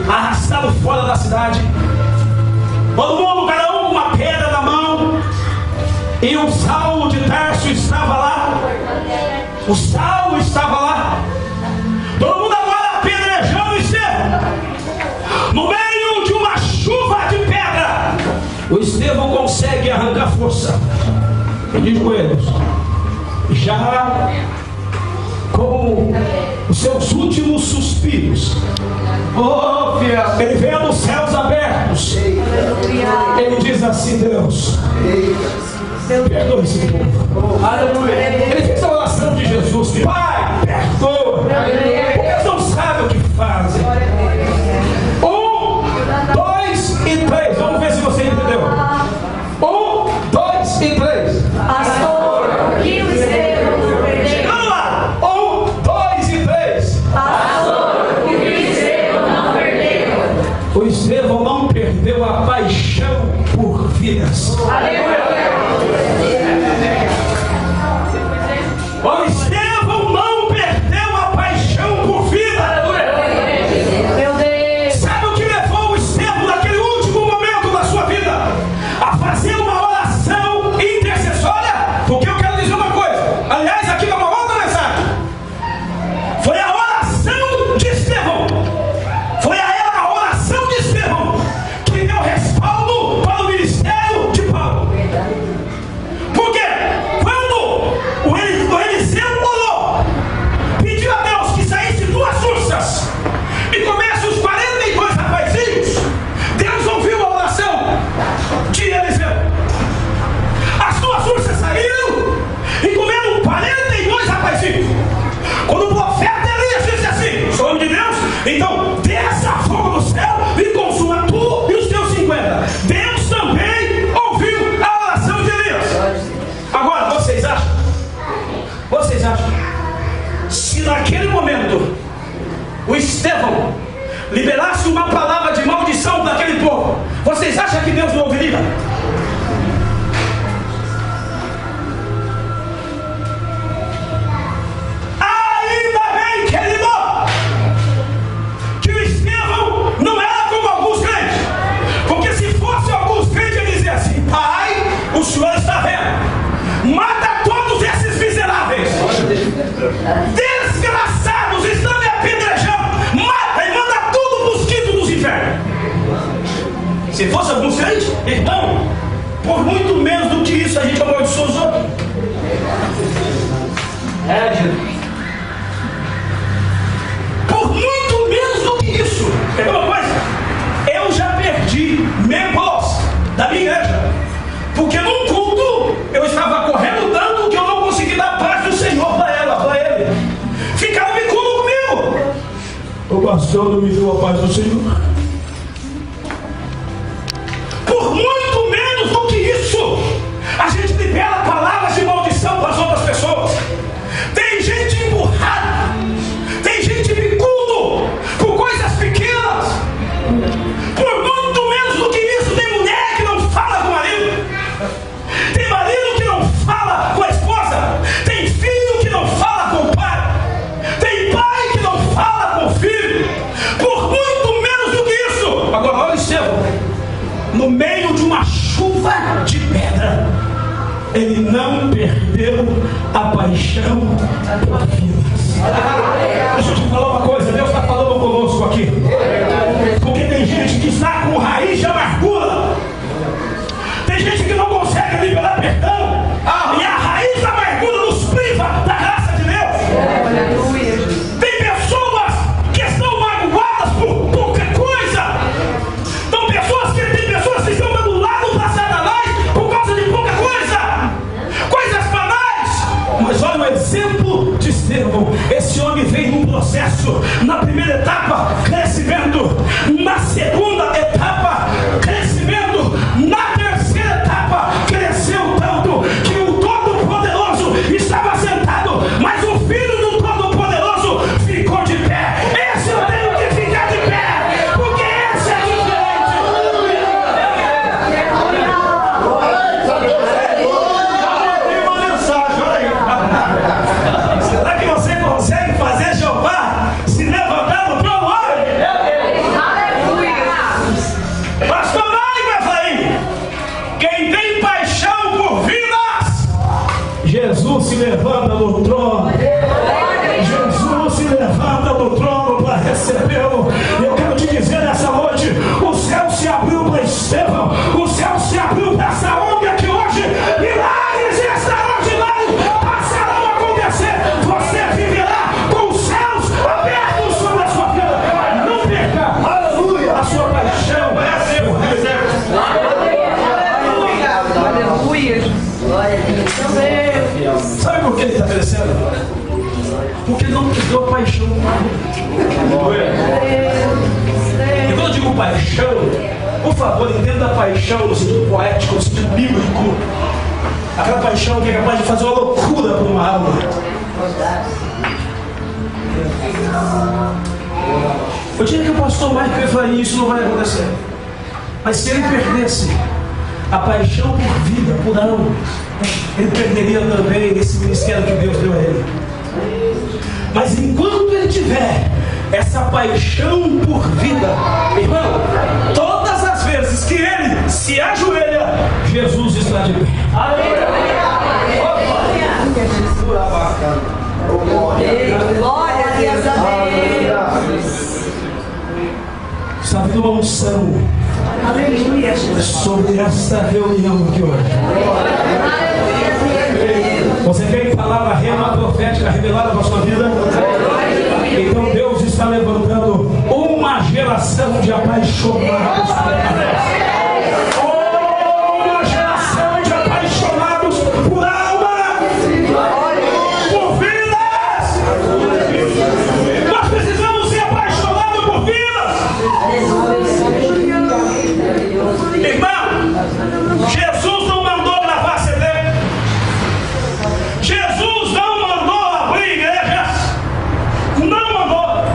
Speaker 5: arrastado fora da cidade, todo mundo, cada um com uma pedra na mão, e o Saulo de Tarso estava lá. O Saulo estava lá. Todo mundo agora apedrejando Estevão. No meio de uma chuva de pedra, o Estevão consegue arrancar força. E de joelhos, já com os seus últimos suspiros, ele vê os céus abertos. Ele diz assim: Deus, perdoa esse povo. Ele fez a oração de Jesus: Pai, perdoa, porque eles não sabem o que fazem. 1, 2 e 3. Vamos ver se você entendeu. 1, 2 e 3.
Speaker 4: Pastor, que o Estevão não perdeu.
Speaker 5: Vamos lá. 1, 2 e 3.
Speaker 4: Pastor, que o Estevão não perdeu.
Speaker 5: O Estevão não perdeu a paixão por vidas. O Estevão não perdeu a paixão por vida.
Speaker 4: Meu Deus.
Speaker 5: Sabe o que levou o Estevão naquele último momento da sua vida a fazer uma oração intercessória? Porque eu quero dizer uma coisa. Aliás, aqui é uma outra mensagem. Foi a oração de Estevão. Foi a oração de Estevão que deu respaldo para o ministério de Paulo. Porque quando o Eliseu orou, pediu a Deus que saísse 2 ursas e comesse os 42 rapazinhos, Deus ouviu a oração de Eliseu. As 2 ursas saíram e comeram 42 rapazinhos. Quando o profeta Elias disse assim: sou homem de Deus, então desça fogo do céu e consuma tu e os teus 50. Deus também ouviu a oração de Elias. Agora, vocês acham, se naquele momento o Estevão liberasse uma palavra de maldição daquele povo, vocês acham que Deus não ouviria? Ainda bem que Se fosse alguns crentes, irmão, por muito menos do que isso a gente amaldiçoa os outros. Por muito menos do que isso. É uma coisa, eu já perdi membros da minha igreja, porque num culto eu estava correndo tanto que eu não consegui dar a paz do Senhor para ele. Ficaram bicudo comigo.
Speaker 1: O pastor não me deu a paz do Senhor.
Speaker 5: Por muito menos do que isso, a gente libera palavras de maldição para as outras pessoas. Tem gente empurrada, tem gente bicudo por coisas pequenas. Por muito menos do que isso, tem mulher que não fala com o marido, tem marido que não fala com a esposa, tem filho que não fala com o pai, tem pai que não fala com o filho. Por muito menos do que isso. Agora olha, Estevão, no meio de uma chuva de pedra, ele não perdeu a paixão por vidas. Deixa eu te falar uma coisa, Deus está falando conosco aqui, porque tem gente que está com raiz de amargura, tem gente que não consegue liberar perdão, e a raiz da amargura nos priva da graça de Deus. Tem pessoas que estão magoadas por pouca coisa. Tem pessoas que estão dando lado para Satanás por causa de pouca coisa, coisas banais. Mas olha o exemplo de Estevão. Esse homem veio num processo. Na primeira etapa, crescimento. Na segunda etapa, crescimento. Na terceira etapa, cresceu tanto que o Todo-Poderoso estava sentado, mas o Filho do Todo-Poderoso ficou de pé. Esse eu tenho que ficar de pé, porque esse é diferente.
Speaker 2: Tem uma mensagem, olha aí.
Speaker 5: Será que você consegue fazer Jeová se levantar no trono hoje? Pastor Mike Efraim, quem tem paixão por vidas,
Speaker 1: Jesus se levanta do trono. Jesus se levanta do trono para recebê-lo. Eu quero te dizer nessa noite: o céu se abriu para Estevão, o céu se abriu para essa onda que hoje milagres extraordinários passarão a acontecer. Você viverá com os céus abertos sobre a sua vida. Não perca, aleluia, a sua paixão.
Speaker 5: sabe por que ele está crescendo? Porque ele não perdeu a paixão. E quando eu digo paixão, por favor, entenda a paixão no sentido poético, no sentido bíblico. Aquela paixão que é capaz de fazer uma loucura para uma alma. Eu tinha que o pastor Michael Efraim, isso não vai acontecer. Mas se ele perdesse a paixão por vida, por alma, ele perderia também esse ministério que Deus deu a ele. Mas enquanto ele tiver essa paixão por vida, irmão, todas as vezes que ele se ajoelha, Jesus está de pé.
Speaker 3: Glória a Deus, amém.
Speaker 1: Está vindo uma unção sobre esta reunião aqui hoje. Você tem palavra rema profética revelada para a sua vida? Então Deus está levantando uma geração de apaixonados por Deus. Uma geração de apaixonados por alma, por vidas. Nós precisamos ser apaixonados por vidas. Irmão, Jesus não mandou gravar CD. Jesus não mandou abrir igrejas. Não mandou.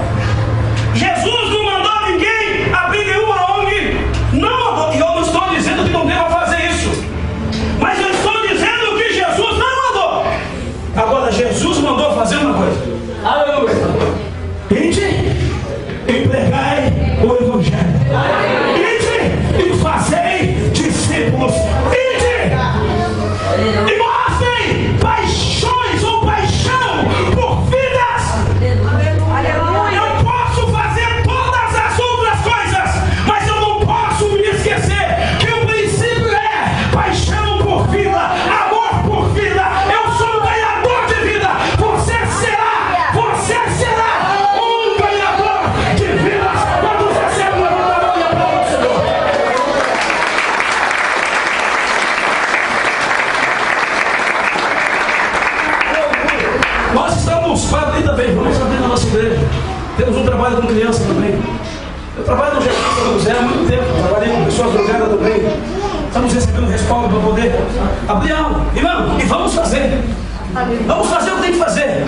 Speaker 1: Jesus não mandou ninguém abrir nenhuma ONG. Não mandou. E eu não estou dizendo que não deva fazer isso, mas eu estou dizendo que Jesus não mandou. Agora, Jesus mandou fazer uma coisa. Aleluia. Ide e pregai o evangelho. Ide e fazei discípulos. Ide e mostrem paixões ou paixão por vidas. Eu posso fazer todas as outras coisas, mas eu não posso me esquecer Eu trabalho no Jardim São José há muito tempo, trabalhei com pessoas drogadas também. Estamos recebendo respaldo para poder abrir algo. Irmão, e vamos fazer. Vamos fazer o que tem que fazer.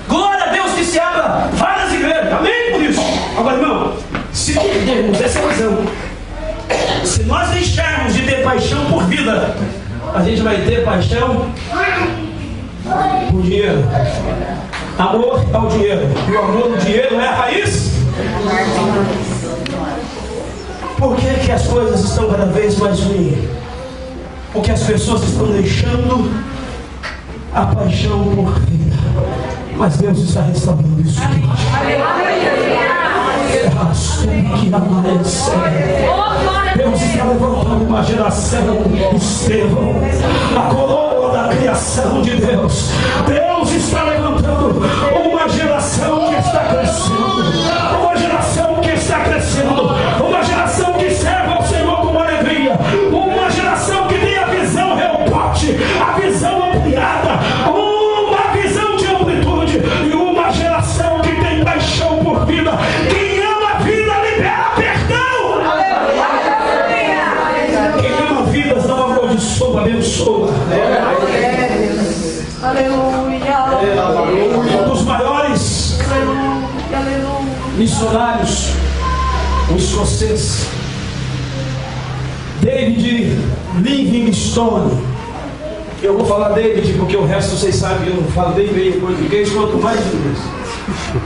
Speaker 1: Glória a Deus que se abra várias igrejas. Amém por isso. Agora, irmão, se perdermos essa visão, se nós deixarmos de ter paixão por vida, a gente vai ter paixão por dinheiro. Amor ao dinheiro. E o amor ao dinheiro é a raiz. Por que as coisas estão cada vez mais ruins? Porque as pessoas estão deixando a paixão por vida. Mas Deus está restaurando isso aqui. Que amanhece. Deus está levantando uma geração Estevão, a coroa da criação de Deus. Deus está levantando uma geração que está crescendo, uma geração que está crescendo, uma geração que serve ao Senhor com alegria, uma geração que tem a visão reopote, a visão ampliada, uma visão de amplitude e uma geração que tem paixão por vida. Quem ama a vida libera perdão. Quem ama vidas não amaldiçoa, abençoa. Um dos maiores missionários, um escocês, David Livingstone. Eu vou falar David porque o resto vocês sabem que eu não falo David em português, quanto mais em inglês.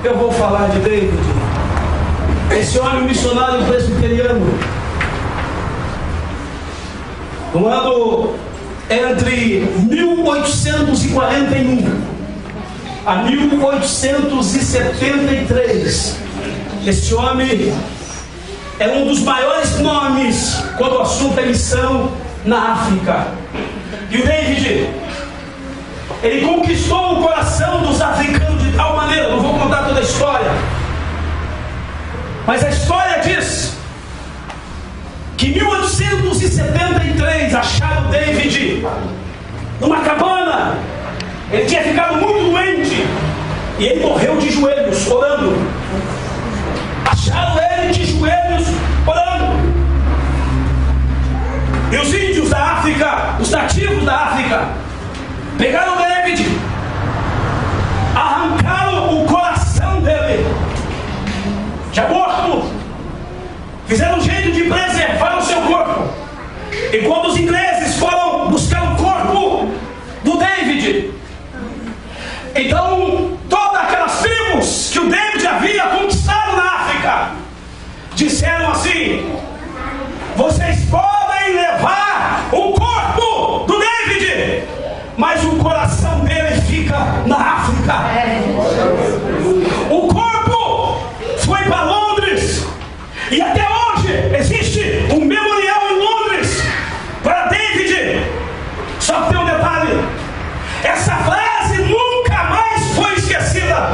Speaker 1: Eu vou falar de David. Esse homem missionário presbiteriano, no ano entre 1841 a 1873, esse homem é um dos maiores nomes quando o assunto é missão na África. E o David, ele conquistou o coração dos africanos de tal maneira, não vou contar toda a história, mas a história diz que em 1873 acharam David numa cabana. Ele tinha ficado muito doente e ele morreu de joelhos orando. Acharam ele de joelhos orando. E os índios da África, os nativos da África, pegaram David, arrancaram o coração dele, já morto, fizeram um jeito de preservar o seu corpo. E quando os ingleses foram buscar o corpo do David, então todas aquelas tribos que o David havia conquistado na África disseram assim: vocês podem levar o corpo do David, mas o coração dele fica na África. O corpo foi para Londres e até hoje existe um memorial em Londres para David. Só que tem um detalhe: essa frase nunca mais foi esquecida.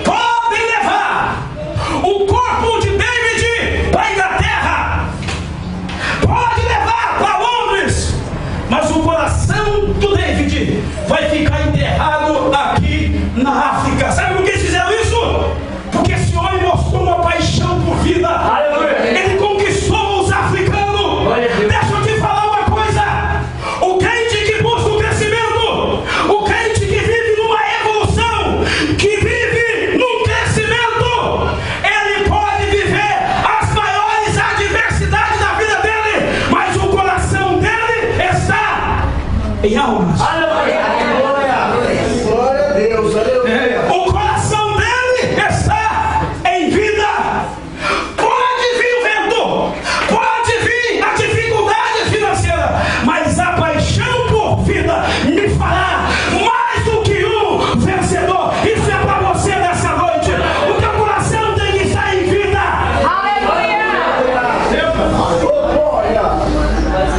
Speaker 1: Podem levar o corpo de David para a Inglaterra, pode levar para Londres, mas o coração do David vai ficar enterrado aqui na África. Sabe por que eles fizeram isso? Porque esse homem mostrou uma paixão por vida. Ele conquistou os africanos. Deixa eu te falar uma coisa: o crente que busca o crescimento, o crente que vive numa evolução, que vive num crescimento, ele pode viver as maiores adversidades da vida dele, mas o coração dele está em almas.
Speaker 2: Glória a Deus, aleluia.
Speaker 1: O coração dele está em vida. Pode vir o vento, pode vir a dificuldade financeira, mas a paixão por vida me fará mais do que um vencedor. Isso é para você nessa noite. O teu coração tem que estar em vida.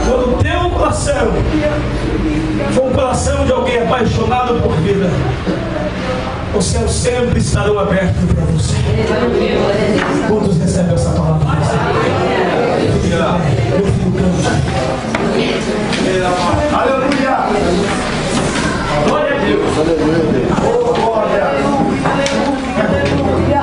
Speaker 1: Quando o teu coração for um coração de alguém apaixonado por vida, os céus sempre estarão abertos para você. Quantos recebem essa palavra? Meu filho canta.
Speaker 2: Aleluia.
Speaker 1: Glória a Deus.
Speaker 2: Glória.
Speaker 4: Aleluia.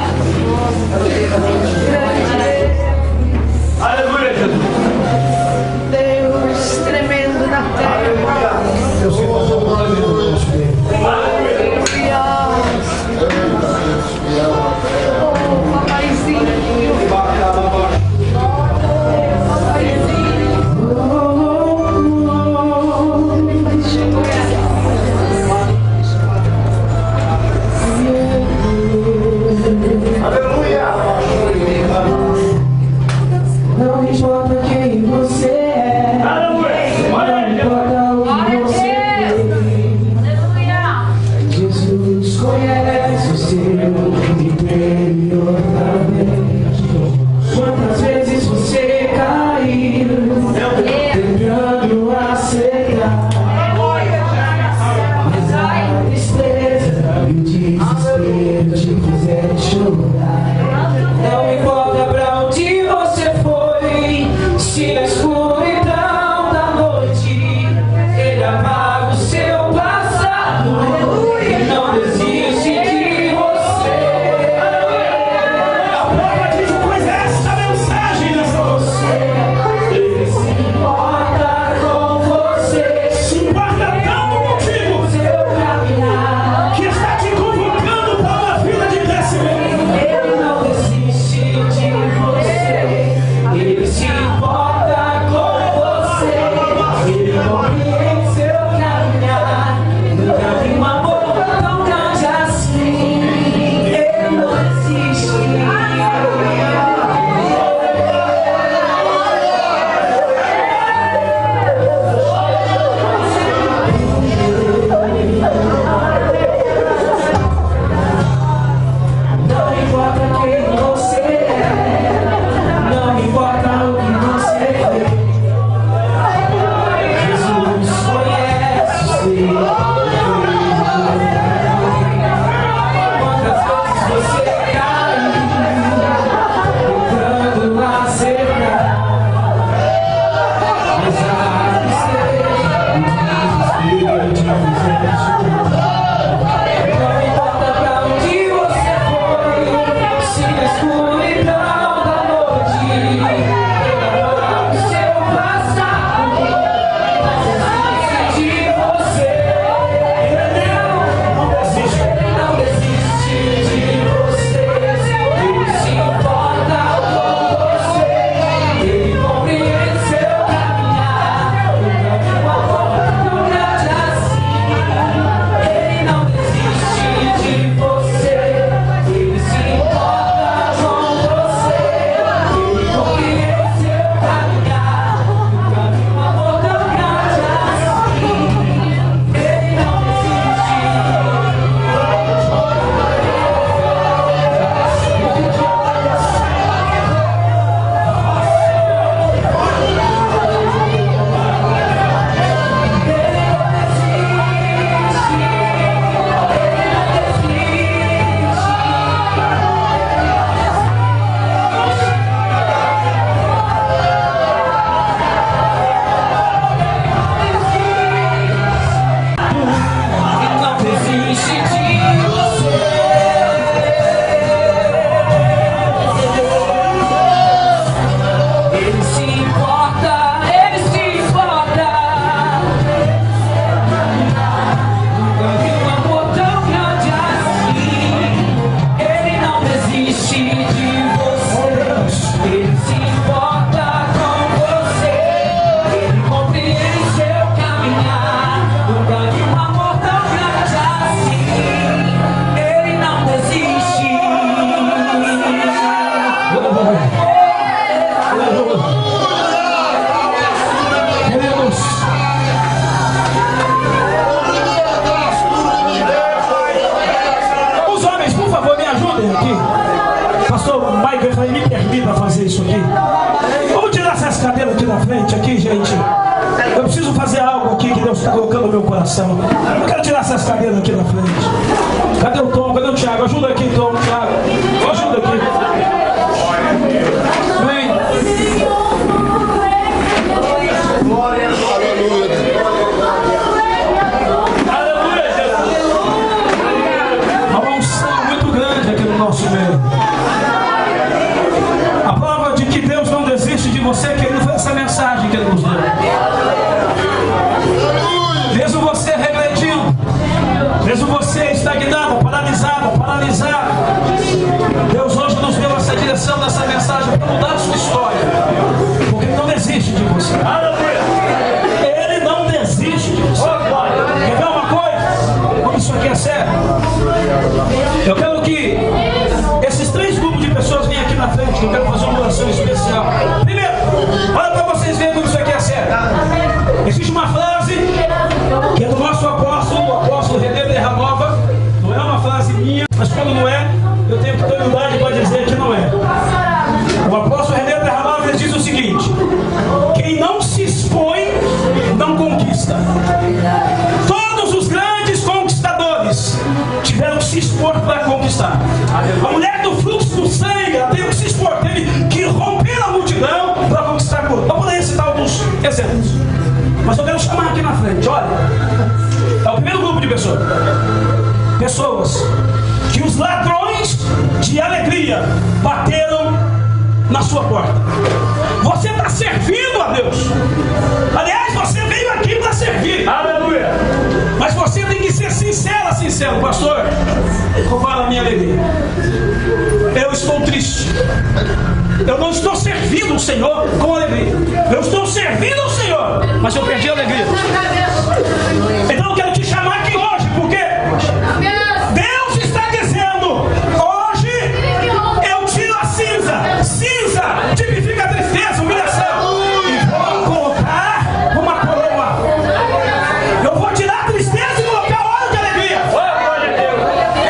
Speaker 5: Aleluia. Aleluia. Queridos, os homens, por favor, me ajudem aqui. Pastor Michael, me permita fazer isso aqui. Vamos tirar essas cadeiras aqui na frente, aqui, gente. Eu preciso fazer algo aqui que Deus está colocando no meu coração. Eu quero tirar essas cadeiras aqui na frente. Cadê o Tom? Cadê o Thiago? Ajuda aqui, Tom, Thiago. Ajuda aqui. Vem. Aleluia, Jesus. Há uma unção muito grande aqui no nosso meio. A prova de que Deus não desiste de você, querido, foi essa mensagem que Ele nos deu. Mesmo você regredindo, mesmo você estagnado, paralisado, Deus hoje nos deu essa direção dessa mensagem para mudar a sua história, porque Ele não desiste de você. Ele não desiste de você. Quer ver uma coisa? Como isso aqui é sério? Eu quero que esses 3 grupos de pessoas venham aqui na frente, que eu quero fazer uma oração especial. Primeiro, olha para vocês verem como isso aqui é sério. Existe uma frase que é do nosso apóstolo, o apóstolo René Terranova. Não é uma frase minha, mas quando não é, eu tenho que ter humildade para dizer que não é. O apóstolo René Terranova diz o seguinte: quem não se expõe, não conquista. Todos os grandes conquistadores tiveram que se expor para conquistar. A mulher do fluxo do sangue, ela teve que se expor, teve que romper a multidão para conquistar tudo. Vamos poder citar alguns exemplos. Mas eu quero chamar aqui na frente, olha. É o primeiro grupo de pessoas. Pessoas que os ladrões de alegria bateram na sua porta. Você está servindo a Deus. Aliás, você veio aqui para servir. Aleluia. Mas você tem que ser sincero, pastor. Roubaram a minha alegria. Eu estou triste. Eu não estou servindo o Senhor com alegria. Eu estou servindo o Senhor, mas eu perdi a alegria. Então eu quero te chamar aqui hoje, porque Deus está dizendo: hoje eu tiro a cinza. Cinza tipifica a tristeza, humilhação, e vou colocar uma coroa. Eu vou tirar a tristeza e colocar óleo de alegria.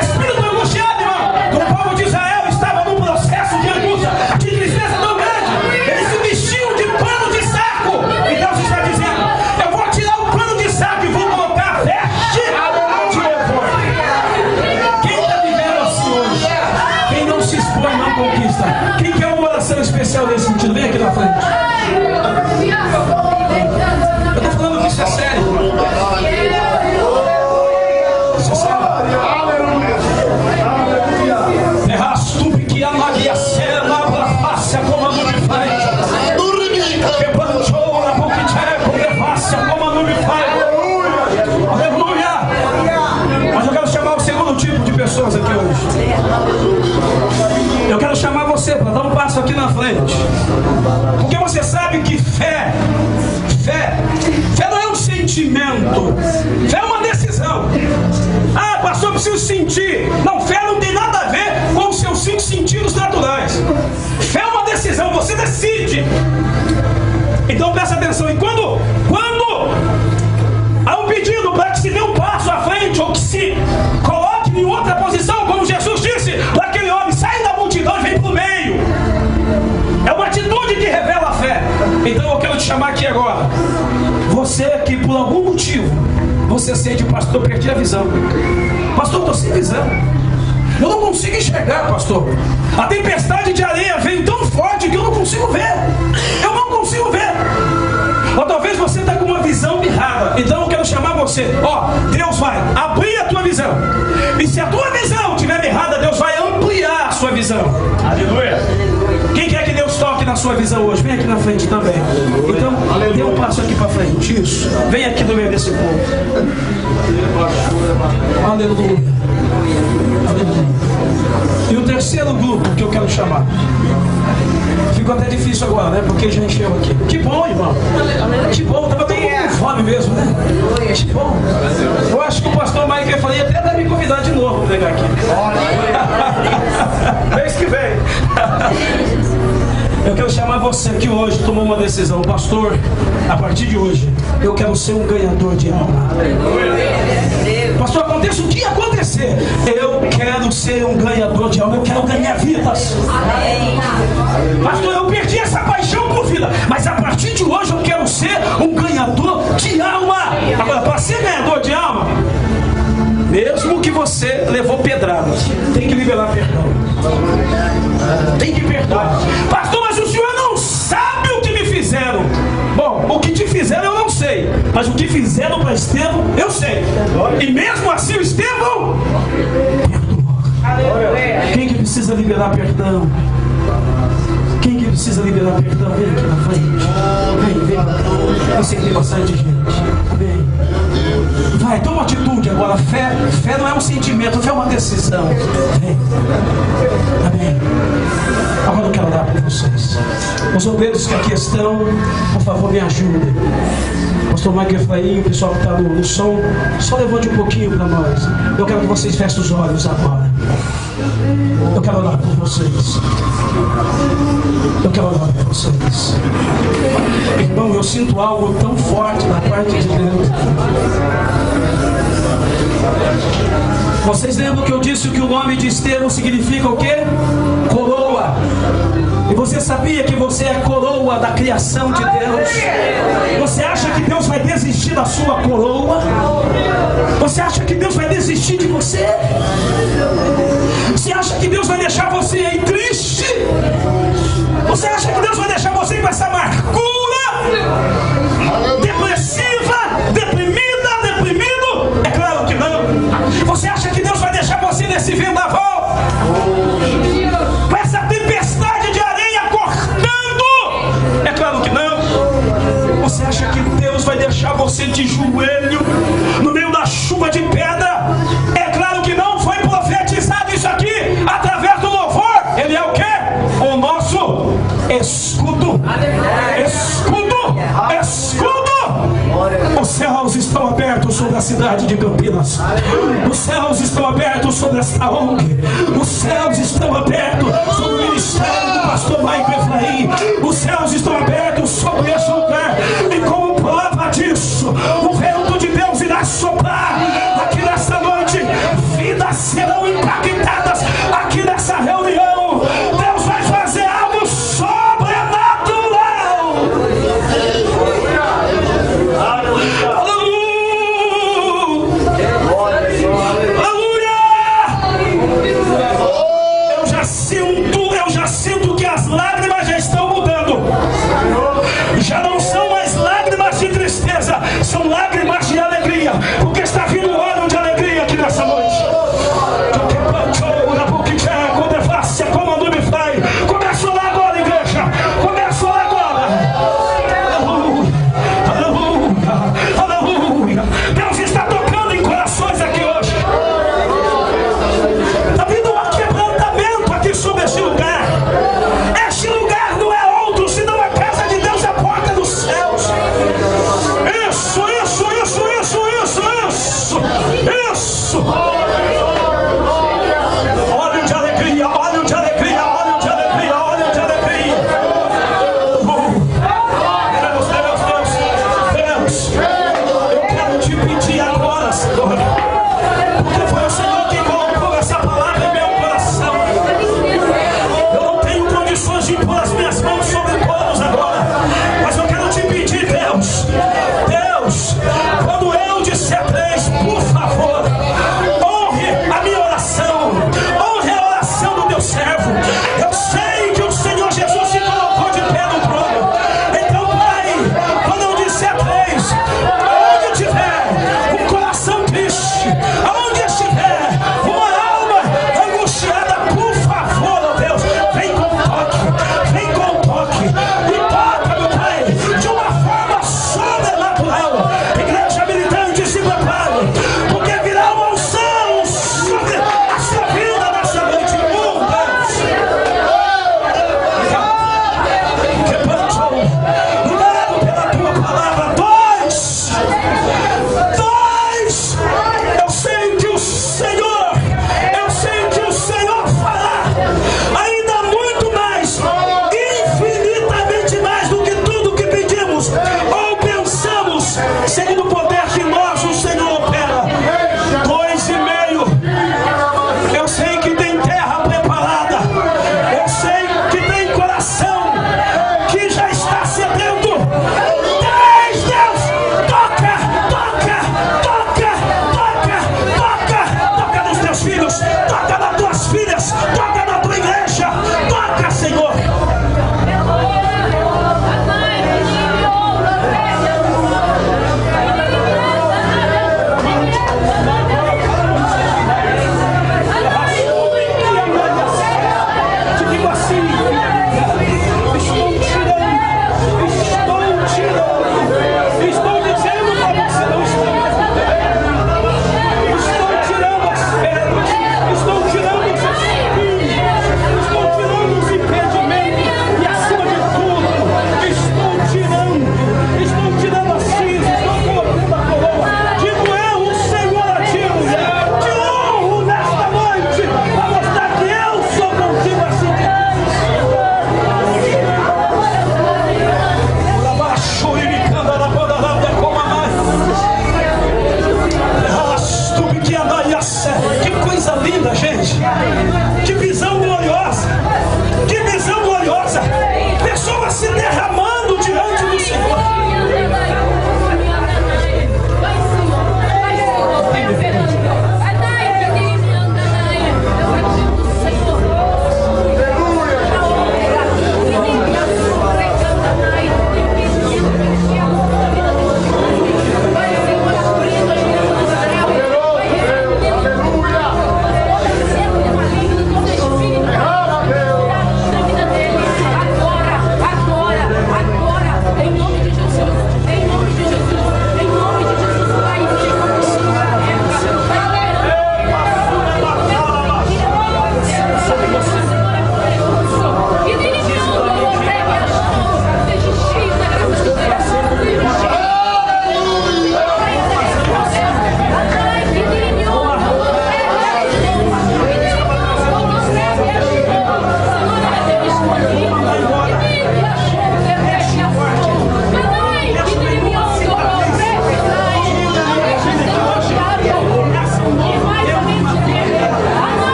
Speaker 5: Espírito angustiado, irmão, do povo de Israel estava num processo de angústia, de tristeza tão grande. Eles se vestiam de pano de saco. E Deus está dizendo: eu vou tirar o pano de saco e vou colocar a veste de louvor. Quem está vivendo assim hoje? Quem não se expõe não conquista. Quem quer uma oração especial nesse sentido? Vem aqui na frente. Eu estou falando que isso é sério. Isso é sério. Terrastupe que a magia cena para face a como a nuvem faz. Que plantou na boca de eco, levasse a como a nuvem faz. Aleluia. Mas eu quero chamar o segundo tipo de pessoas aqui hoje. Eu quero chamar você para dar um passo aqui na frente. Porque você sabe que fé não é um sentimento. Fé é uma decisão. Ah, pastor, eu preciso sentir. Não, fé não tem nada a ver com os seus 5 sentidos naturais. Fé é uma decisão, você decide. Então presta atenção. E quando há um pedido para que se dê um passo à frente, ou que se coloque em outra posição, como Jesus disse para aquele homem: sai da multidão e vem para o meio. É uma atitude que revela a fé. Então eu quero te chamar aqui agora. Você que por algum motivo você sente: pastor, eu perdi a visão. Pastor, eu estou sem visão. Eu não consigo enxergar, pastor. A tempestade de areia veio tão forte que eu não consigo ver. Eu não consigo ver. Ou talvez você está com uma visão mirrada. Então eu quero chamar você. Deus vai abrir a tua visão. E se a tua visão estiver mirrada, Deus vai ampliar a sua visão. Aleluia. Quem quer que Deus toque na sua visão hoje? Vem aqui na frente também. Então, dê um passo aqui para frente. Isso. Vem aqui no meio desse povo. Aleluia. Aleluia. E o terceiro grupo que eu quero chamar. Ficou até difícil agora, né? Porque já encheu aqui. Que bom, irmão. Que bom. Tava todo mundo com fome mesmo, né? Que bom. Eu acho que o pastor Mike ia falar, até me convidar de novo para pregar aqui. Mês que vem.
Speaker 1: Eu quero chamar você que hoje tomou uma decisão. Pastor, a partir de hoje, eu quero ser um ganhador de alma. Pastor, aconteça o que acontecer, eu quero ser um ganhador de alma. Eu quero ganhar vidas. Pastor, eu perdi essa paixão por vida, mas a partir de hoje eu quero ser um ganhador de alma. Agora, para ser ganhador de alma, mesmo que você levou pedradas, tem que liberar perdão. Tem que perdoar. Pastor, mas o senhor não sabe o que me fizeram. Bom, o que te fizeram eu não sei, mas o que fizeram para Estevão eu sei. E mesmo assim o Estevão perdoou. Quem que precisa liberar perdão? Quem que precisa liberar perdão? Vem aqui na frente. Vem. Eu sei que tem bastante gente. Vem. Vai, toma atitude agora. Fé não é um sentimento, fé é uma decisão. Vem. Amém. Agora eu quero orar por vocês. Os obreiros que aqui estão, por favor, me ajudem. Pastor Mike Efraim, o pessoal que está no som, só levante um pouquinho para nós. Eu quero que vocês fechem os olhos agora. Eu quero orar por vocês. Eu quero orar por vocês. Irmão, eu sinto algo tão forte da parte de Deus. Vocês lembram que eu disse que o nome de Estevão significa o quê? Coroa. E você sabia que você é coroa da criação de Deus? Você acha que Deus vai desistir da sua coroa? Você acha que Deus vai desistir de você? Você acha que Deus vai deixar você aí triste? Você acha que Deus vai deixar você com essa amargura? Depressiva? Deprimida? Deprimido? É claro que não. Você acha que Deus vai deixar você nesse vendaval? Com essa tempestade de areia cortando? É claro que não. Você acha que Deus vai deixar você de joelho no meio da chuva de pedra? É claro que não. Foi profetizado isso aqui através do louvor. Ele é o quê? O nosso escudo. Escudo. Escudo. Os céus estão abertos sobre a cidade de Campinas. Os céus estão abertos sobre esta ONG. Os céus estão abertos sobre o ministério do pastor Mike Efraim. Os céus estão abertos sobre esse lugar. E como prova disso, o vento de Deus irá soprar aqui nesta noite. Vidas serão impactadas aqui nessa reunião. Deus vai fazer algo sobrenatural. Já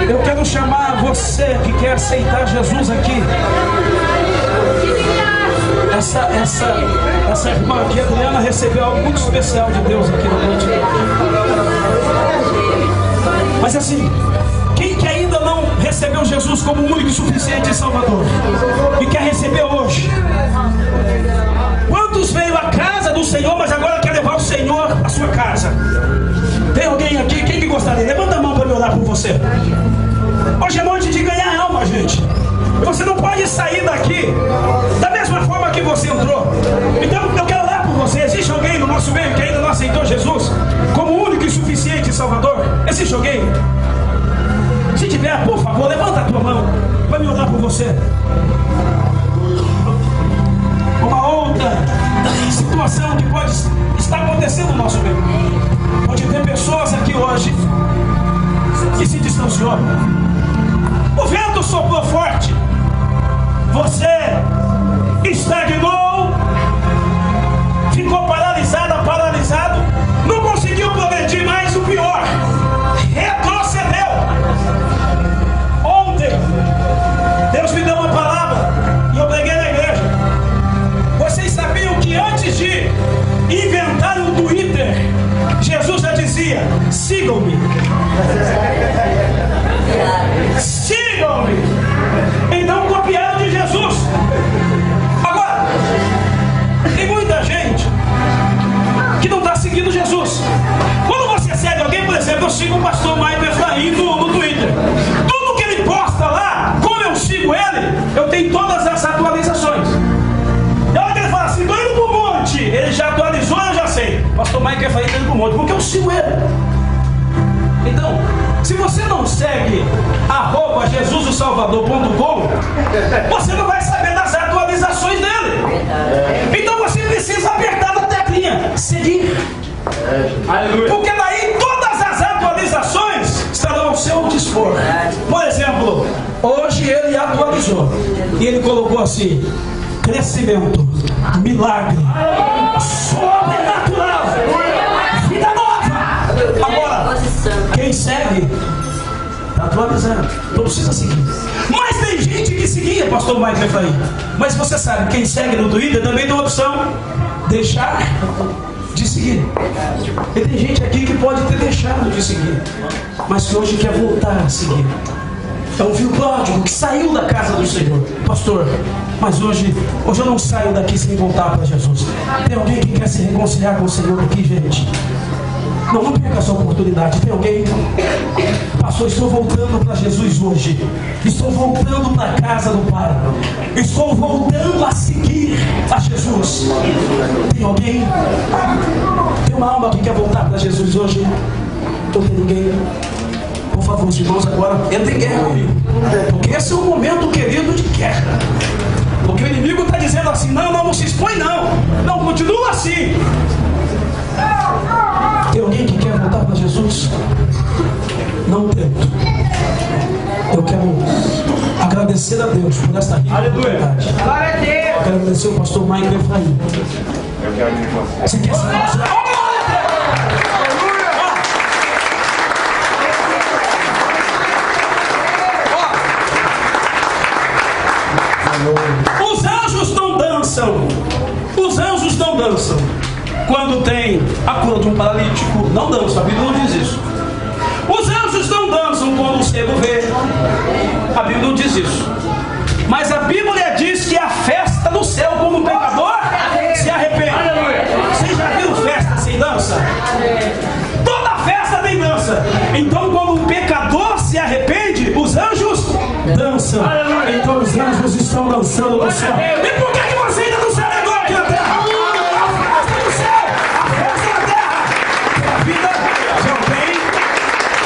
Speaker 5: Eu quero chamar você que quer aceitar Jesus aqui. Essa irmã aqui, Adriana, recebeu algo muito especial de Deus aqui na noite. Mas assim, quem que ainda não recebeu Jesus como único e suficiente Salvador e quer receber hoje? Quantos veio à casa do Senhor, mas agora quer levar o Senhor à sua casa? Tem alguém aqui? Quem que gostaria? Levanta a mão para eu orar por você. Hoje é noite de ganhar alma, gente. Você não pode sair daqui da mesma forma que você entrou. Então eu quero orar por você. Existe alguém no nosso meio que ainda não aceitou Jesus como único e suficiente Salvador? Existe alguém? Se tiver, por favor, levanta a tua mão para me orar por você. Uma outra situação que pode estar acontecendo no nosso meio. Pode ter pessoas aqui hoje que se distanciou. O vento soprou forte. Você estagnou, ficou paralisado, não conseguiu progredir mais. O pior, retrocedeu. Ontem Deus me deu uma palavra e eu preguei na igreja. Vocês sabiam que antes de inventar o Twitter, Jesus já dizia: sigam-me. Sigam-me. Então copiaram de Jesus. Agora, tem muita gente que não está seguindo Jesus. Quando você segue alguém, por exemplo, eu sigo o pastor Michael Efraim no Twitter. Tudo que ele posta lá, como eu sigo ele, eu tenho todas as atualizações. E a hora que ele fala assim, estou indo pro monte, ele já atualizou, eu já sei. Pastor Michael Efraim está indo pro monte, porque eu sigo ele. Então, se você não segue @jesusosalvador.com, você não vai saber das atualizações dele. Então você precisa apertar na teclinha seguir. Porque daí todas as atualizações estarão ao seu dispor. Por exemplo, hoje ele atualizou e ele colocou assim: crescimento, milagre, sobrenatural, vida nova. Agora, quem segue está atualizando, não precisa seguir. Mas tem gente que seguia pastor Michael Efraim. Mas você sabe, quem segue no Twitter também tem a opção deixar de seguir. E tem gente aqui que pode ter deixado de seguir, mas que hoje quer voltar a seguir. É um filho pródigo que saiu da casa do Senhor. Pastor, mas hoje eu não saio daqui sem voltar para Jesus. Tem alguém que quer se reconciliar com o Senhor aqui, gente? Não perca essa oportunidade. Tem alguém? Pastor, estou voltando para Jesus hoje. Estou voltando para a casa do Pai. Estou voltando a seguir a Jesus. Tem alguém? Tem uma alma que quer voltar para Jesus hoje? Não tem ninguém? Por favor, os irmãos, agora entrem em guerra comigo. Porque esse é um momento, querido, de guerra. Porque o inimigo está dizendo assim: não se expõe não. Não, continua assim. Tem alguém que quer voltar para Jesus? Não tento. Eu quero agradecer a Deus por esta rica oportunidade. Eu quero agradecer o pastor Michael Efraim. Você quer se mostrar? Os anjos não dançam. Os anjos não dançam. Quando tem a cura de um paralítico, não dançam. A Bíblia não diz isso. Os anjos não dançam quando o cego vê. A Bíblia não diz isso. Mas a Bíblia diz que a festa no céu, como o pecador se arrepende. Vocês já viram festa sem dança? Toda festa tem dança. Então quando um pecador se arrepende, os anjos dançam. Então os anjos estão dançando no céu. E por que você ainda não se alegrou aqui na terra? A festa no céu, a festa na terra. É a vida de alguém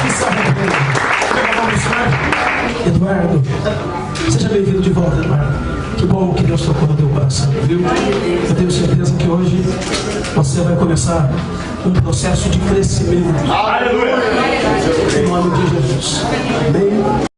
Speaker 5: que se arrepende. Pega a mão do Senhor. Eduardo, seja bem-vindo de volta, Eduardo. Que bom que Deus tocou no teu coração, viu? Eu tenho certeza que hoje você vai começar um processo de crescimento. Aleluia! Em nome de Jesus. Amém.